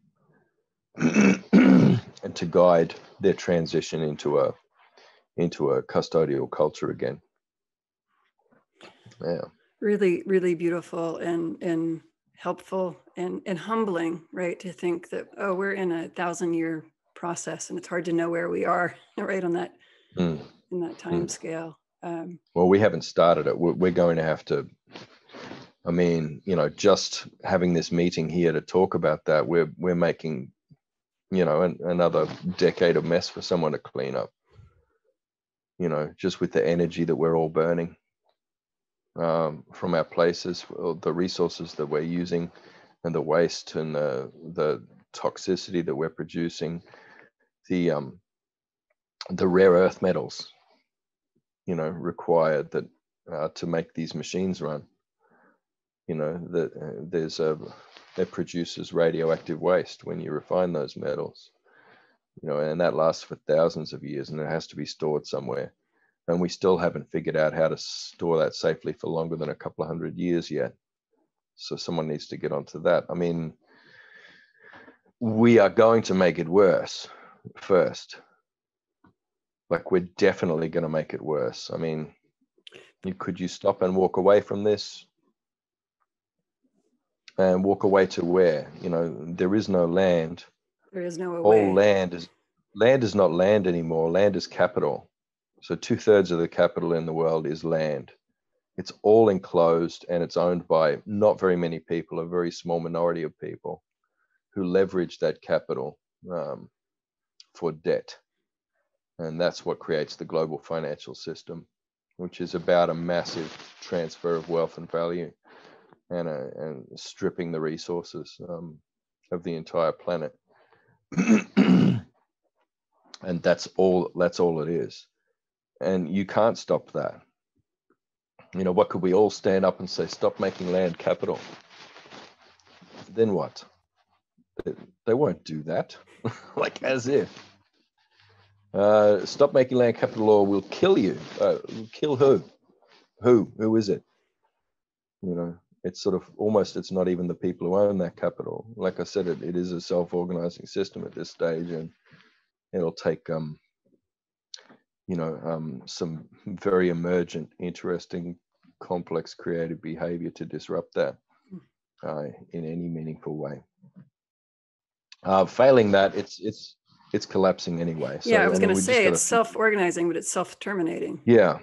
[SPEAKER 1] and to guide their transition into a custodial culture again. Yeah.
[SPEAKER 2] Really, really beautiful and helpful and humbling, right? To think that, we're in a 1,000-year process, and it's hard to know where we are, right, on that in that time scale.
[SPEAKER 1] Well, we haven't started it. We're going to have to. I mean, just having this meeting here to talk about that, we're making, another decade of mess for someone to clean up. Just with the energy that we're all burning from our places, the resources that we're using, and the waste and the toxicity that we're producing, the rare earth metals, required that to make these machines run. That produces radioactive waste when you refine those metals, and that lasts for thousands of years, and it has to be stored somewhere. And we still haven't figured out how to store that safely for longer than a couple of 100 years yet. So someone needs to get onto that. I mean, we are going to make it worse first. We're definitely going to make it worse. I mean, could you stop and walk away from this? And walk away to where? There is no land.
[SPEAKER 2] There is no away.
[SPEAKER 1] All land is not land anymore. Land is capital. So 2/3 of the capital in the world is land. It's all enclosed, and it's owned by not very many people, a very small minority of people who leverage that capital for debt. And that's what creates the global financial system, which is about a massive transfer of wealth and value, and stripping the resources of the entire planet. And that's all it is. And you can't stop that. What could we all stand up and say, stop making land capital? Then what? They won't do that. As if. Stop making land capital or we'll kill you. Kill who? Who is it? It's sort of almost, it's not even the people who own that capital. Like I said, it is a self-organizing system at this stage, and it'll take some very emergent, interesting, complex creative behavior to disrupt that in any meaningful way. Failing that, it's collapsing anyway. So,
[SPEAKER 2] yeah, I was going to say it's self-organizing, but it's self-terminating.
[SPEAKER 1] Yeah,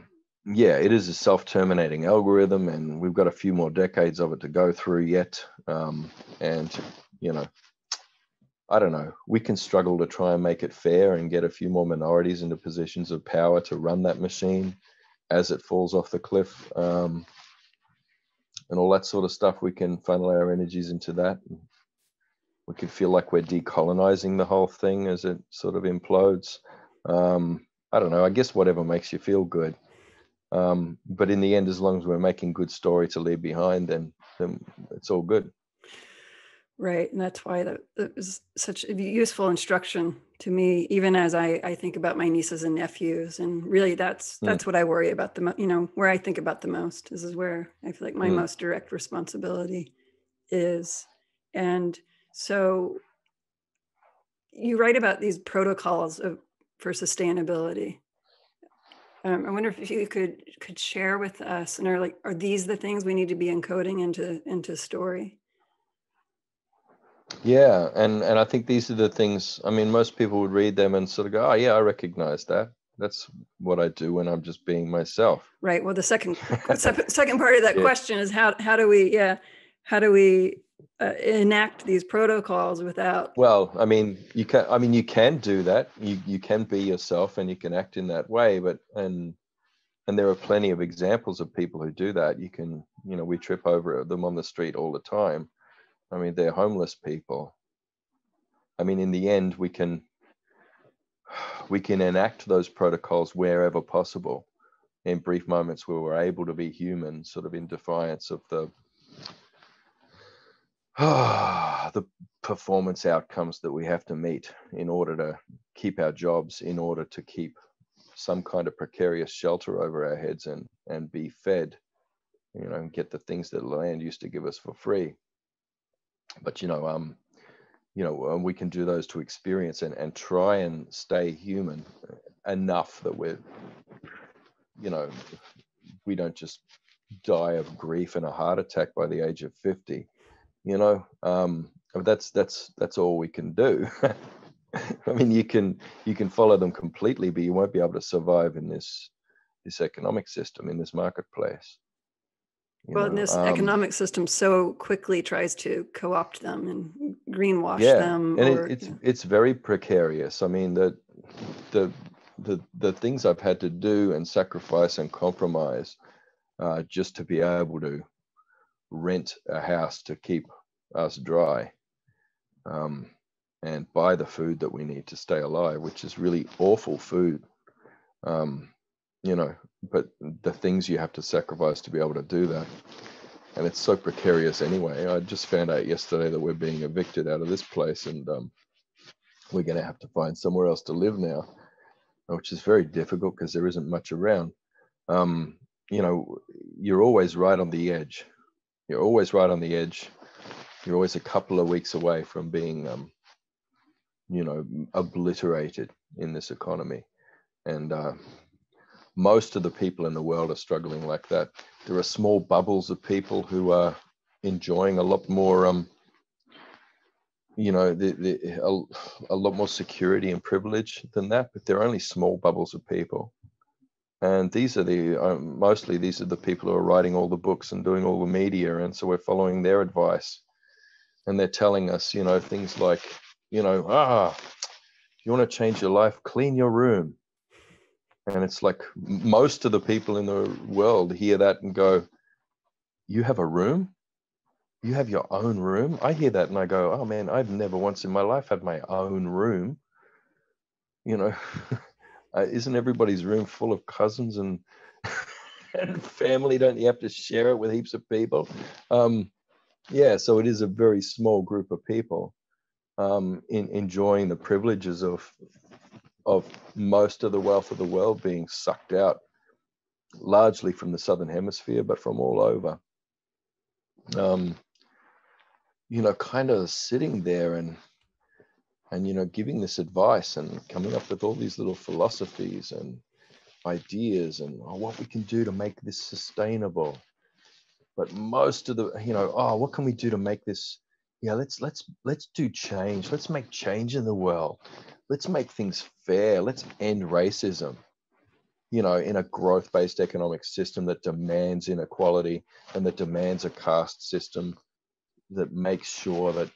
[SPEAKER 1] it is a self-terminating algorithm, and we've got a few more decades of it to go through yet. And I don't know, we can struggle to try and make it fair and get a few more minorities into positions of power to run that machine as it falls off the cliff, and all that sort of stuff. We can funnel our energies into that. We could feel like we're decolonizing the whole thing as it sort of implodes. I don't know, I guess whatever makes you feel good. But in the end, as long as we're making good story to leave behind, then it's all good.
[SPEAKER 2] Right. And that's why that is such a useful instruction to me, even as I think about my nieces and nephews. And really, that's what I worry about where I think about the most. This is where I feel like my most direct responsibility is. And so you write about these protocols for sustainability. I wonder if you could share with us, and are these the things we need to be encoding into story?
[SPEAKER 1] Yeah, and I think these are the things. I mean, most people would read them and sort of go, "Oh, yeah, I recognize that. That's what I do when I'm just being myself."
[SPEAKER 2] Right. Well, the second part of that question is how do we enact these protocols without?
[SPEAKER 1] Well, I mean, you can do that. You can be yourself, and you can act in that way. But and there are plenty of examples of people who do that. You can, we trip over them on the street all the time. I mean, they're homeless people. I mean, in the end, we can enact those protocols wherever possible in brief moments where we're able to be human, sort of in defiance of the performance outcomes that we have to meet in order to keep our jobs, in order to keep some kind of precarious shelter over our heads and be fed, and get the things that the land used to give us for free. But we can do those to experience and try and stay human enough that we don't just die of grief and a heart attack by the age of 50. That's all we can do. I mean, you can follow them completely, but you won't be able to survive in this economic system, in this marketplace.
[SPEAKER 2] This economic system so quickly tries to co-opt them and greenwash them.
[SPEAKER 1] And it's very precarious. I mean, the things I've had to do and sacrifice and compromise just to be able to rent a house to keep us dry, and buy the food that we need to stay alive, which is really awful food. But the things you have to sacrifice to be able to do that. And it's so precarious anyway. I just found out yesterday that we're being evicted out of this place, and we're going to have to find somewhere else to live now, which is very difficult because there isn't much around. You're always right on the edge. You're always right on the edge. You're always a couple of weeks away from being, obliterated in this economy. And most of the people in the world are struggling like that. There are small bubbles of people who are enjoying a lot more, a lot more security and privilege than that, but they're only small bubbles of people. And these are mostly the people who are writing all the books and doing all the media. And so we're following their advice. And they're telling us, things like, you want to change your life, clean your room. And it's like most of the people in the world hear that and go, you have a room? You have your own room? I hear that and I go, oh man, I've never once in my life had my own room. Isn't everybody's room full of cousins and family? Don't you have to share it with heaps of people? So it is a very small group of people enjoying the privileges of most of the wealth of the world being sucked out, largely from the Southern Hemisphere, but from all over. Kind of sitting there and giving this advice and coming up with all these little philosophies and ideas and what we can do to make this sustainable. But most of the, oh, what can we do to make this? Yeah, let's do change. Let's make change in the world. Let's make things fair. Let's end racism. In a growth-based economic system that demands inequality and that demands a caste system that makes sure that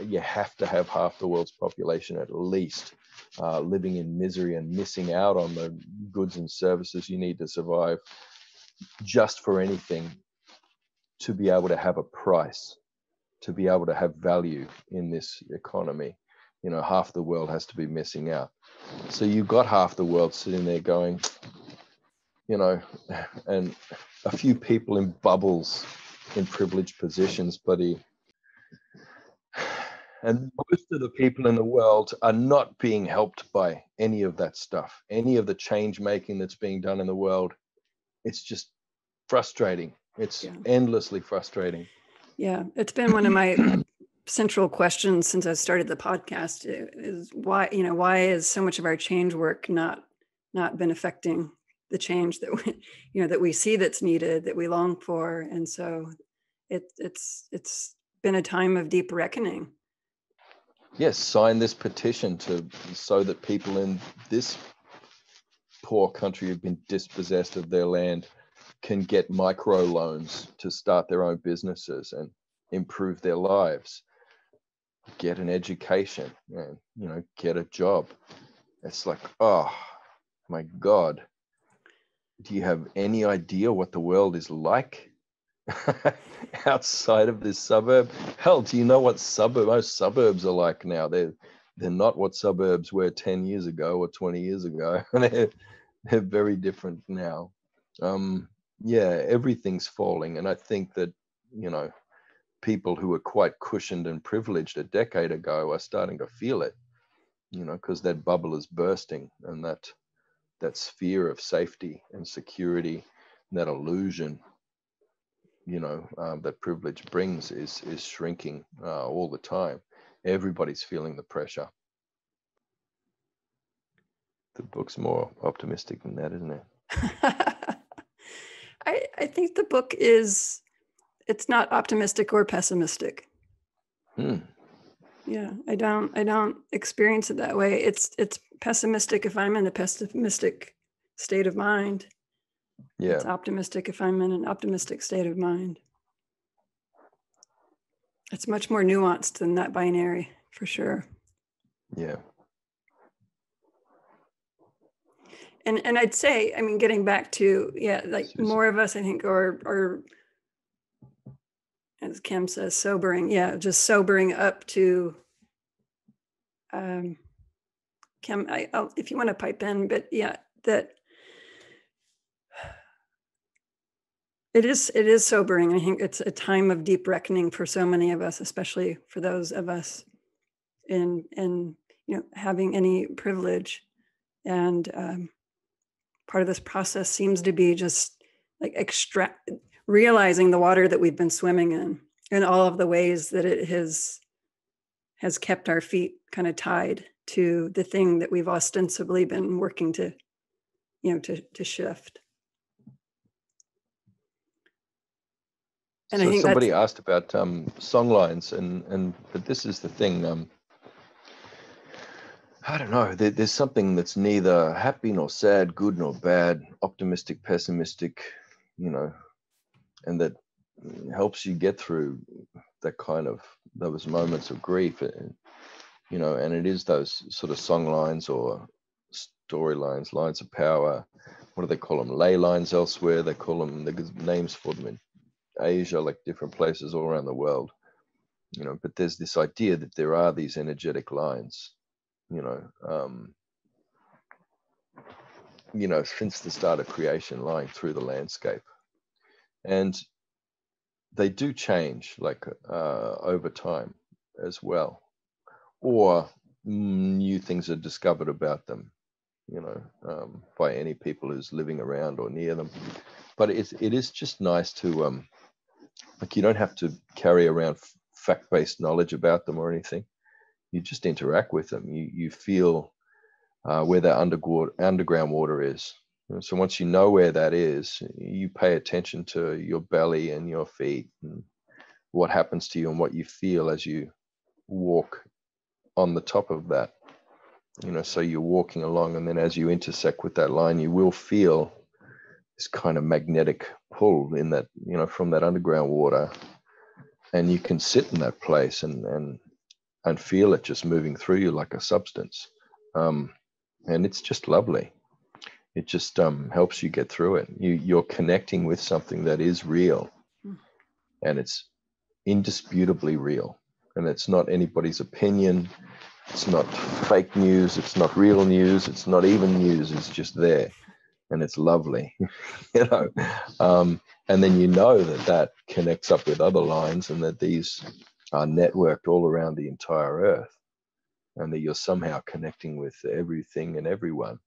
[SPEAKER 1] you have to have half the world's population at least living in misery and missing out on the goods and services you need to survive, just for anything to be able to have a price, to be able to have value in this economy. Half the world has to be missing out. So you've got half the world sitting there going, and a few people in bubbles in privileged positions, buddy. And most of the people in the world are not being helped by any of that stuff, any of the change making that's being done in the world. It's just frustrating. It's endlessly frustrating.
[SPEAKER 2] Yeah, it's been one of my central questions since I started the podcast is why is so much of our change work not been affecting the change that that we see that's needed, that we long for. And so it's been a time of deep reckoning.
[SPEAKER 1] Yes, sign this petition so that people in this poor country who've been dispossessed of their land can get micro loans to start their own businesses and improve their lives, get an education, and get a job. It's like, oh my God, do you have any idea what the world is like outside of this suburb? Hell, do you know what most suburbs are like now? They're not what suburbs were 10 years ago or 20 years ago. They're very different now. Everything's falling. And I think that, people who were quite cushioned and privileged a decade ago are starting to feel it, because that bubble is bursting, and that sphere of safety and security, that illusion, that privilege brings is shrinking all the time. Everybody's feeling the pressure. The book's more optimistic than that, isn't it?
[SPEAKER 2] I think the book it's not optimistic or pessimistic. Yeah, I don't experience it that way. It's pessimistic if I'm in a pessimistic state of mind. Yeah. It's optimistic if I'm in an optimistic state of mind. It's much more nuanced than that binary, for sure.
[SPEAKER 1] Yeah.
[SPEAKER 2] And I'd say, getting back to, more of us, I think, are, as Kim says, sobering. Yeah, just sobering up to, Kim, if you want to pipe in, but that it is sobering. I think it's a time of deep reckoning for so many of us, especially for those of us in having any privilege. And part of this process seems to be just like realizing the water that we've been swimming in, and all of the ways that it has kept our feet kind of tied to the thing that we've ostensibly been working to shift.
[SPEAKER 1] And so I think somebody asked about songlines, but this is the thing. I don't know. There's something that's neither happy nor sad, good nor bad, optimistic, pessimistic, and that helps you get through that kind of those moments of grief, and it is those sort of song lines or storylines, lines of power. What do they call them? Ley lines elsewhere. They call them, there's names for them in Asia, like different places all around the world. But there's this idea that there are these energetic lines, since the start of creation, lying through the landscape, and they do change over time as well, or new things are discovered about them, by any people who's living around or near them. But it is just nice to you don't have to carry around fact-based knowledge about them or anything. You just interact with them. You feel where that underground water is, And so once you know where that is, you pay attention to your belly and your feet and what happens to you and what you feel as you walk on the top of that. So you're walking along, and then as you intersect with that line, you will feel this kind of magnetic pull in that, from that underground water, and you can sit in that place and feel it just moving through you like a substance. And it's just lovely. It just helps you get through it. You're connecting with something that is real, and it's indisputably real, and it's not anybody's opinion. It's not fake news. It's not real news. It's not even news. It's just there, and it's lovely, and then that connects up with other lines, and that these are networked all around the entire earth, and that you're somehow connecting with everything and everyone,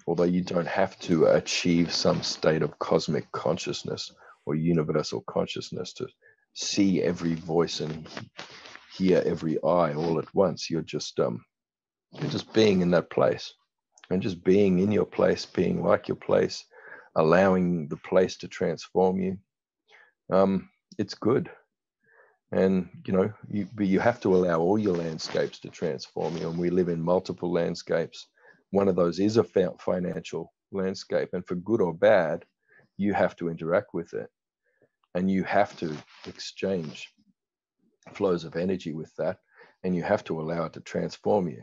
[SPEAKER 1] although you don't have to achieve some state of cosmic consciousness or universal consciousness to see every voice and hear every eye all at once. You're just being in that place, and just being in your place, being like your place, allowing the place to transform you. It's good. And you have to allow all your landscapes to transform you, and we live in multiple landscapes. One of those is a financial landscape, and for good or bad, you have to interact with it, and you have to exchange flows of energy with that, and you have to allow it to transform you.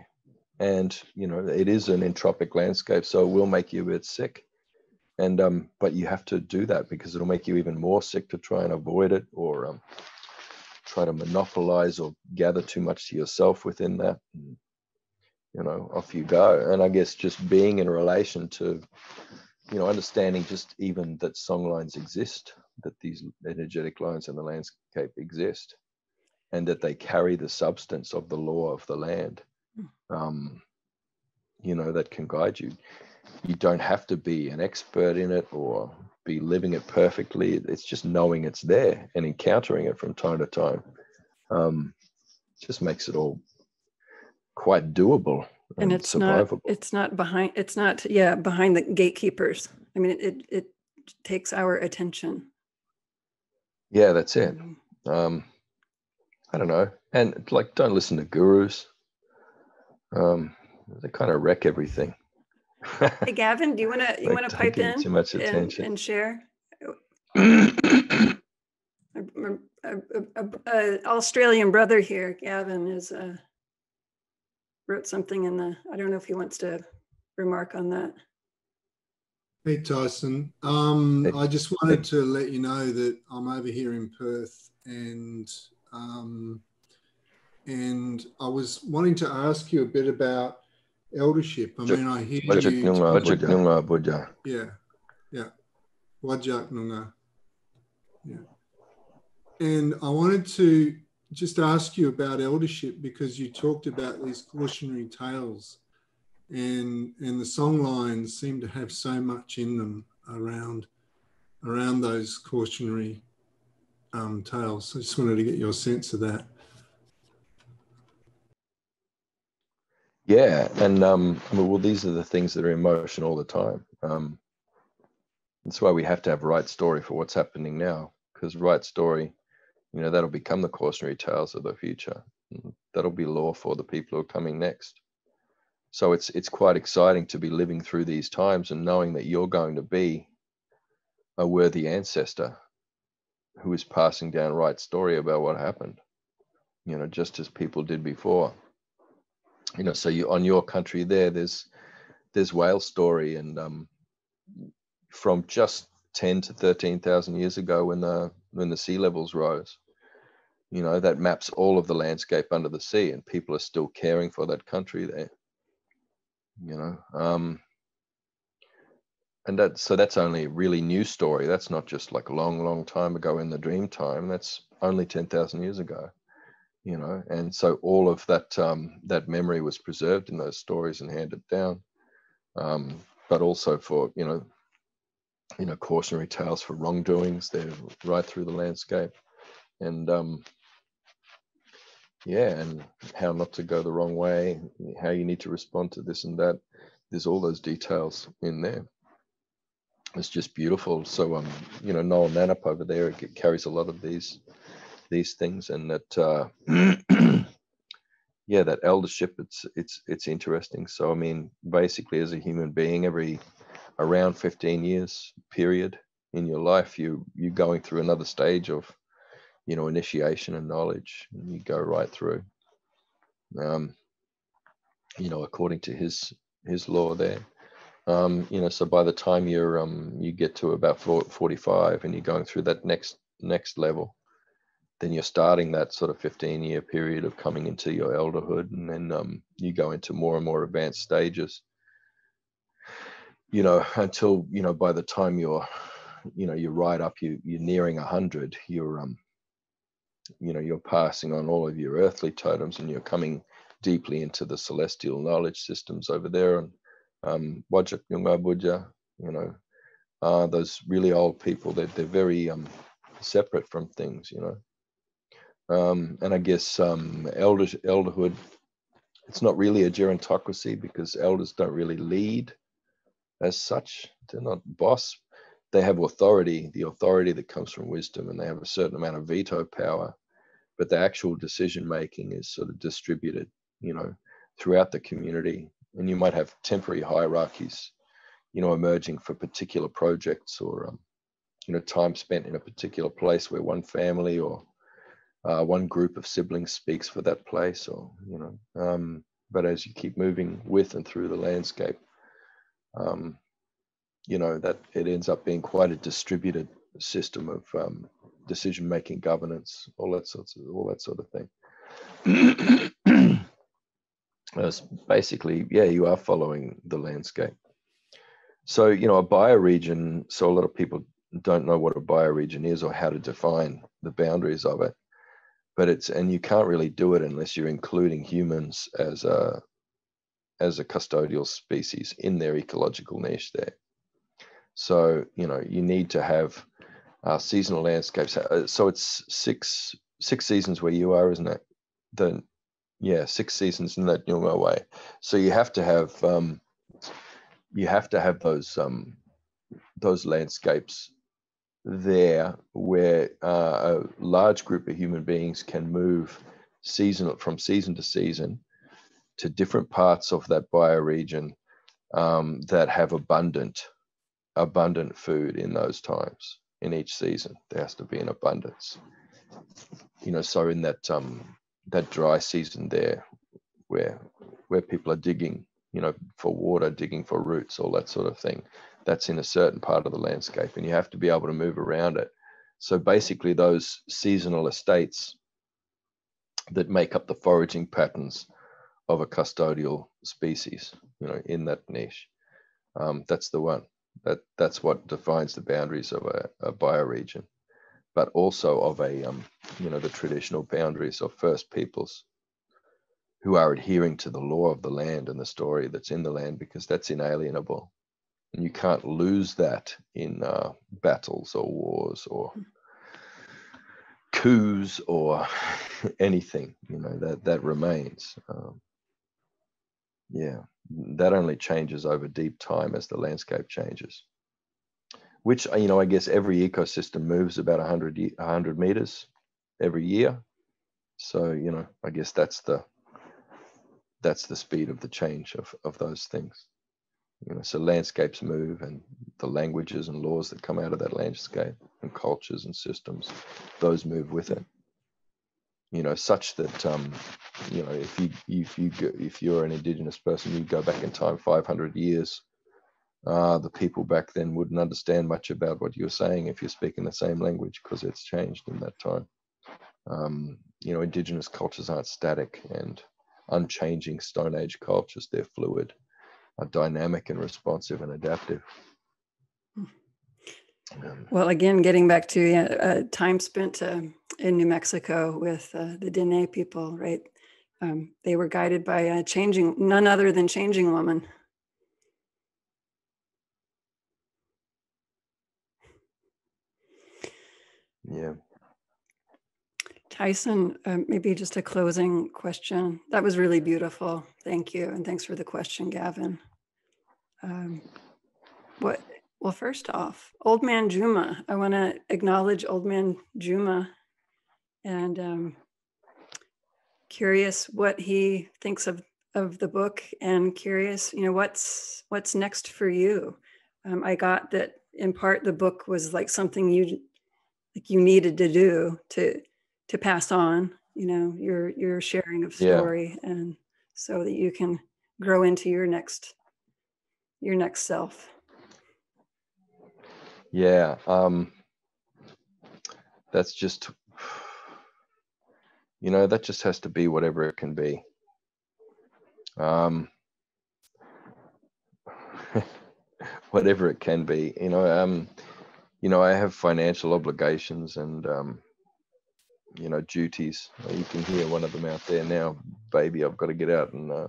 [SPEAKER 1] And it is an entropic landscape, so it will make you a bit sick, and but you have to do that, because it'll make you even more sick to try and avoid it, or try to monopolize or gather too much to yourself within that. And, off you go. And I guess just being in relation to, understanding just even that song lines exist, that these energetic lines in the landscape exist, and that they carry the substance of the law of the land, that can guide you. You don't have to be an expert in it or be living it perfectly. It's just knowing it's there and encountering it from time to time. Just makes it all quite doable and
[SPEAKER 2] it's
[SPEAKER 1] survivable.
[SPEAKER 2] behind the gatekeepers. I mean, it takes our attention.
[SPEAKER 1] Yeah, that's it. I don't know. And don't listen to gurus. They kind of wreck everything.
[SPEAKER 2] Hey, Gavin, do you want to pipe in
[SPEAKER 1] too much attention
[SPEAKER 2] and share? Australian brother here, Gavin, is wrote something in the. I don't know if he wants to remark on that.
[SPEAKER 3] Hey, Tyson. I just wanted to let you know that I'm over here in Perth, and I was wanting to ask you a bit about eldership. I mean, I hear you. Yeah. Wajak Nunga. Yeah. And I wanted to just ask you about eldership, because you talked about these cautionary tales, and the song lines seem to have so much in them around those cautionary tales. So I just wanted to get your sense of that.
[SPEAKER 1] Yeah, and well, these are the things that are in motion all the time. That's why we have to have right story for what's happening now, because right story, that'll become the cautionary tales of the future. That'll be law for the people who are coming next. So it's quite exciting to be living through these times and knowing that you're going to be a worthy ancestor who is passing down right story about what happened, just as people did before. So you on your country there's whale story, and from just 10 to 13,000 years ago when the sea levels rose, that maps all of the landscape under the sea, and people are still caring for that country there. And that's only a really new story. That's not just like a long time ago in the dream time. That's only 10,000 years ago, and so all of that memory was preserved in those stories and handed down, but also for cautionary tales for wrongdoings. They're right through the landscape, and and how not to go the wrong way, how you need to respond to this and that. There's all those details in there. it's just beautiful. So you know, Noel Nannup over there carries a lot of these things, and that yeah, that eldership, it's interesting. So I mean, basically, as a human being, every around 15 years period in your life, you're going through another stage of, you know, initiation and knowledge, and you go right through, you know, according to his law there. You know, so by the time you're you get to about 45 and you're going through that next level, then you're starting that sort of 15-year period of coming into your elderhood, and then you go into more and more advanced stages, you know, until, you know, by the time you're, you know, you're right up, you're nearing 100, you're you know, you're passing on all of your earthly totems, and you're coming deeply into the celestial knowledge systems over there. And Wajak Yunkaporta, you know, those really old people, they're very separate from things, you know. And I guess elderhood, it's not really a gerontocracy, because elders don't really lead as such. They're not boss. They have authority, the authority that comes from wisdom, and they have a certain amount of veto power, but the actual decision making is sort of distributed, you know, throughout the community. And you might have temporary hierarchies, you know, emerging for particular projects, or you know, time spent in a particular place where one family or one group of siblings speaks for that place, or, you know, but as you keep moving with and through the landscape, you know, that it ends up being quite a distributed system of decision-making, governance, all that sort of thing. Basically, yeah, you are following the landscape. So, you know, a bioregion, so a lot of people don't know what a bioregion is or how to define the boundaries of it. But and you can't really do it unless you're including humans as a custodial species in their ecological niche there. So, you know, you need to have seasonal landscapes. So it's six seasons where you are, isn't it? Yeah, 6 seasons in that Nyunga way. So you have to have those landscapes there, where a large group of human beings can move from season to season to different parts of that bioregion that have abundant food in those times. In each season, there has to be an abundance, you know. So in that that dry season there, where people are digging, you know, for water, digging for roots, all that sort of thing, that's in a certain part of the landscape, and you have to be able to move around it. So basically, those seasonal estates that make up the foraging patterns of a custodial species, you know, in that niche, that's the one. That's what defines the boundaries of a bioregion, but also of a you know, the traditional boundaries of First Peoples, who are adhering to the law of the land and the story that's in the land, because that's inalienable, and you can't lose that in battles or wars or coups or anything, you know. That remains. Yeah, that only changes over deep time as the landscape changes, which, you know, I guess every ecosystem moves about 100 meters every year. So, you know, I guess that's the speed of the change of those things, you know. So landscapes move, and the languages and laws that come out of that landscape, and cultures and systems, those move with it, you know, such that you know, if you're an Indigenous person, you go back in time 500 years, the people back then wouldn't understand much about what you're saying if you're speaking the same language, because it's changed in that time. You know, Indigenous cultures aren't static and unchanging Stone Age cultures. They're fluid, are dynamic and responsive and adaptive.
[SPEAKER 2] Well, again, getting back to time spent in New Mexico with the Dene people, right? They were guided by none other than Changing Woman.
[SPEAKER 1] Yeah.
[SPEAKER 2] Tyson, maybe just a closing question. That was really beautiful. Thank you. And thanks for the question, Gavin. Well, first off, Old Man Juma. I want to acknowledge Old Man Juma, and curious what he thinks of the book, and curious, what's next for you. I got that in part the book was like something you needed to do to pass on, your sharing of story, and so that you can grow into your next self.
[SPEAKER 1] Yeah, that's just, that just has to be whatever it can be. Whatever it can be, I have financial obligations and, duties. You can hear one of them out there now, baby, I've got to get out and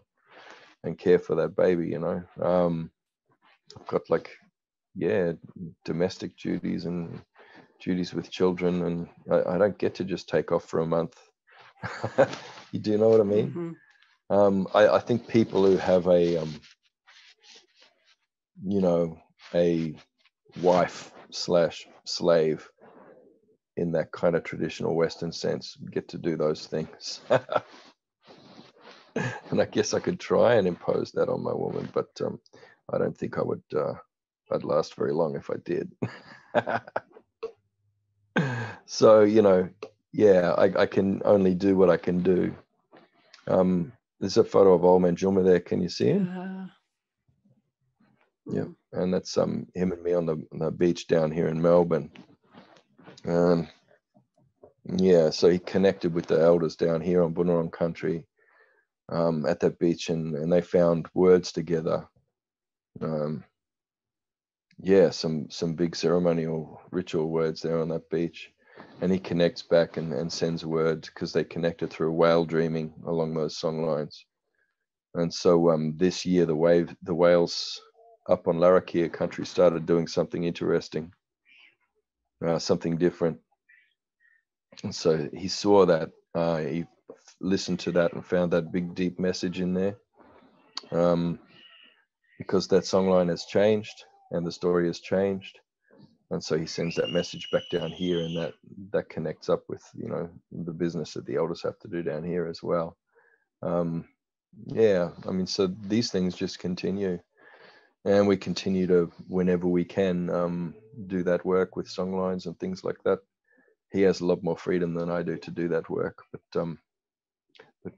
[SPEAKER 1] care for that baby, I've got domestic duties and duties with children, and I don't get to just take off for a month. You do know what I mean? Mm-hmm. I think people who have a wife/slave in that kind of traditional Western sense get to do those things. And I guess I could try and impose that on my woman, but I don't think I would. I'd last very long if I did. So, I can only do what I can do. There's a photo of Old Man Juma there. Can you see him? Yeah, and that's him and me on the beach down here in Melbourne. So he connected with the elders down here on Bunurong country at that beach, and they found words together. Some big ceremonial ritual words there on that beach, and he connects back and sends word because they connected through whale dreaming along those song lines. And so this year the whales up on Larrakia country started doing something interesting, something different. And so he saw that, he listened to that and found that big deep message in there, because that songline has changed and the story has changed. And so he sends that message back down here, and that connects up with, the business that the elders have to do down here as well. So these things just continue, and we continue to, whenever we can, do that work with songlines and things like that. He has a lot more freedom than I do to do that work. But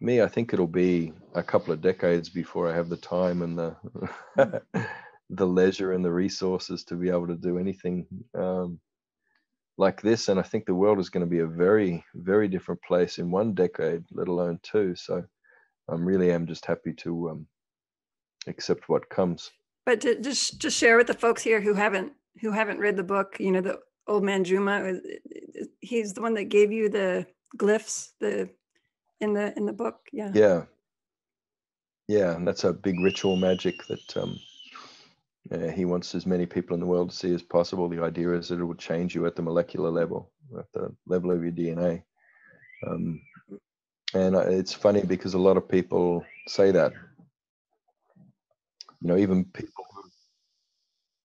[SPEAKER 1] me, I think it'll be a couple of decades before I have the time and the the leisure and the resources to be able to do anything like this. And I think the world is going to be a very, very different place in 1 decade, let alone 2. So I really am just happy to accept what comes.
[SPEAKER 2] But to just share with the folks here who haven't read the book, the Old Man Juma, he's the one that gave you the glyphs in the book.
[SPEAKER 1] Yeah, and that's a big ritual magic that he wants as many people in the world to see as possible. The idea is that it will change you at the molecular level, at the level of your DNA. And it's funny because a lot of people say that, even people who are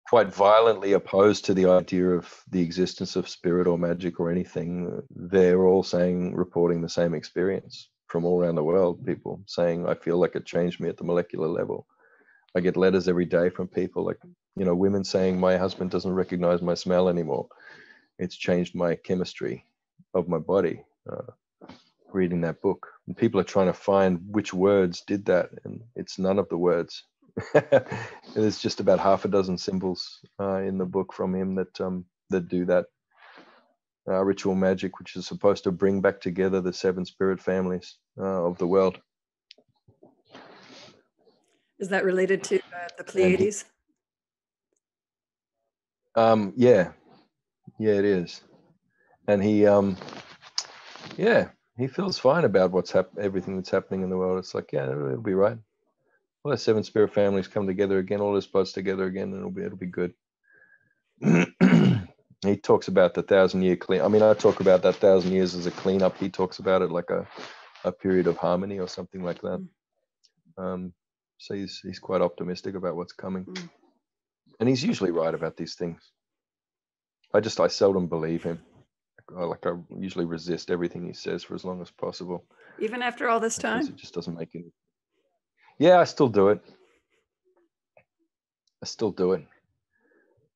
[SPEAKER 1] quite violently opposed to the idea of the existence of spirit or magic or anything, they're all reporting the same experience from all around the world. People saying, I feel like it changed me at the molecular level. I get letters every day from people like, women saying, my husband doesn't recognize my smell anymore. It's changed my chemistry of my body, reading that book. And people are trying to find which words did that, and it's none of the words. There's just about half a dozen symbols in the book from him that do that ritual magic, which is supposed to bring back together the 7 spirit families of the world.
[SPEAKER 2] Is that related to the Pleiades?
[SPEAKER 1] Yeah, it is. And he feels fine about everything that's happening in the world. It's like, it'll be right. All the 7 spirit families come together again, all his buds together again, and it'll be good. He talks about the 1,000-year clean. I mean, I talk about that 1,000 years as a cleanup. He talks about it like a period of harmony or something like that. So he's quite optimistic about what's coming. And he's usually right about these things. I seldom believe him. I usually resist everything he says for as long as possible.
[SPEAKER 2] Even after all this time?
[SPEAKER 1] Because it just doesn't make any. Yeah, I still do it.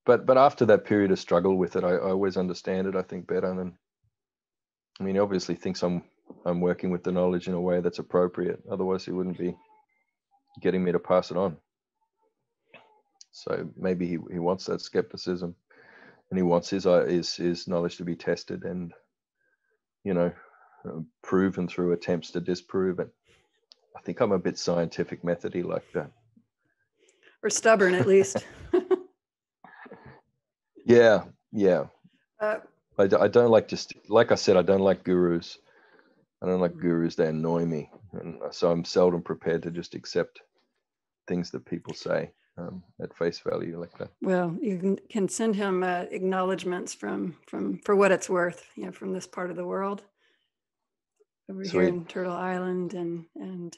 [SPEAKER 1] But after that period of struggle with it, I always understand it, I think, better. And I mean, he obviously thinks I'm working with the knowledge in a way that's appropriate. Otherwise, he wouldn't be getting me to pass it on. So maybe he wants that skepticism, and he wants his knowledge to be tested and, proven through attempts to disprove it. I think I'm a bit scientific methody like that.
[SPEAKER 2] Or stubborn, at least.
[SPEAKER 1] Yeah. I don't like like I said, I don't like gurus. I don't like gurus. They annoy me. And so I'm seldom prepared to just accept things that people say at face value like that.
[SPEAKER 2] Well, you can send him acknowledgments for what it's worth, from this part of the world over
[SPEAKER 1] Sweet.
[SPEAKER 2] Here in Turtle Island. And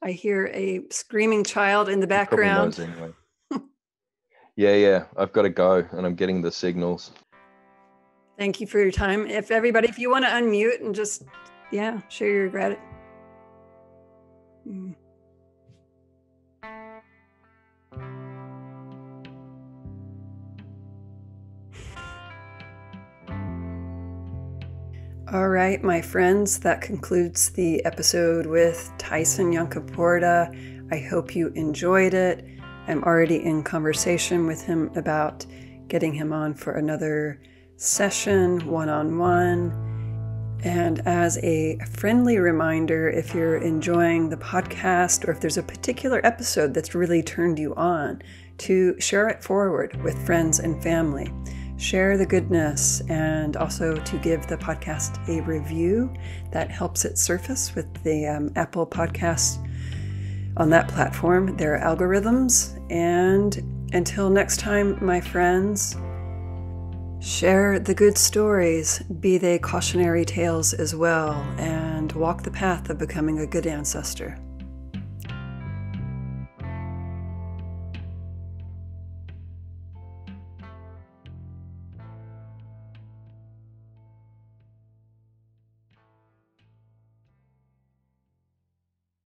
[SPEAKER 2] I hear a screaming child in the background.
[SPEAKER 1] He probably knows anyway. Yeah. I've got to go, and I'm getting the signals.
[SPEAKER 2] Thank you for your time. If you want to unmute and just, share your gratitude. All right, my friends, that concludes the episode with Tyson Yunkaporta. I hope you enjoyed it. I'm already in conversation with him about getting him on for another session, one-on-one. And as a friendly reminder, if you're enjoying the podcast, or if there's a particular episode that's really turned you on, to share it forward with friends and family. Share the goodness, and also to give the podcast a review. That helps it surface with the Apple Podcasts on that platform, their algorithms. And until next time, my friends, share the good stories, be they cautionary tales as well, and walk the path of becoming a good ancestor.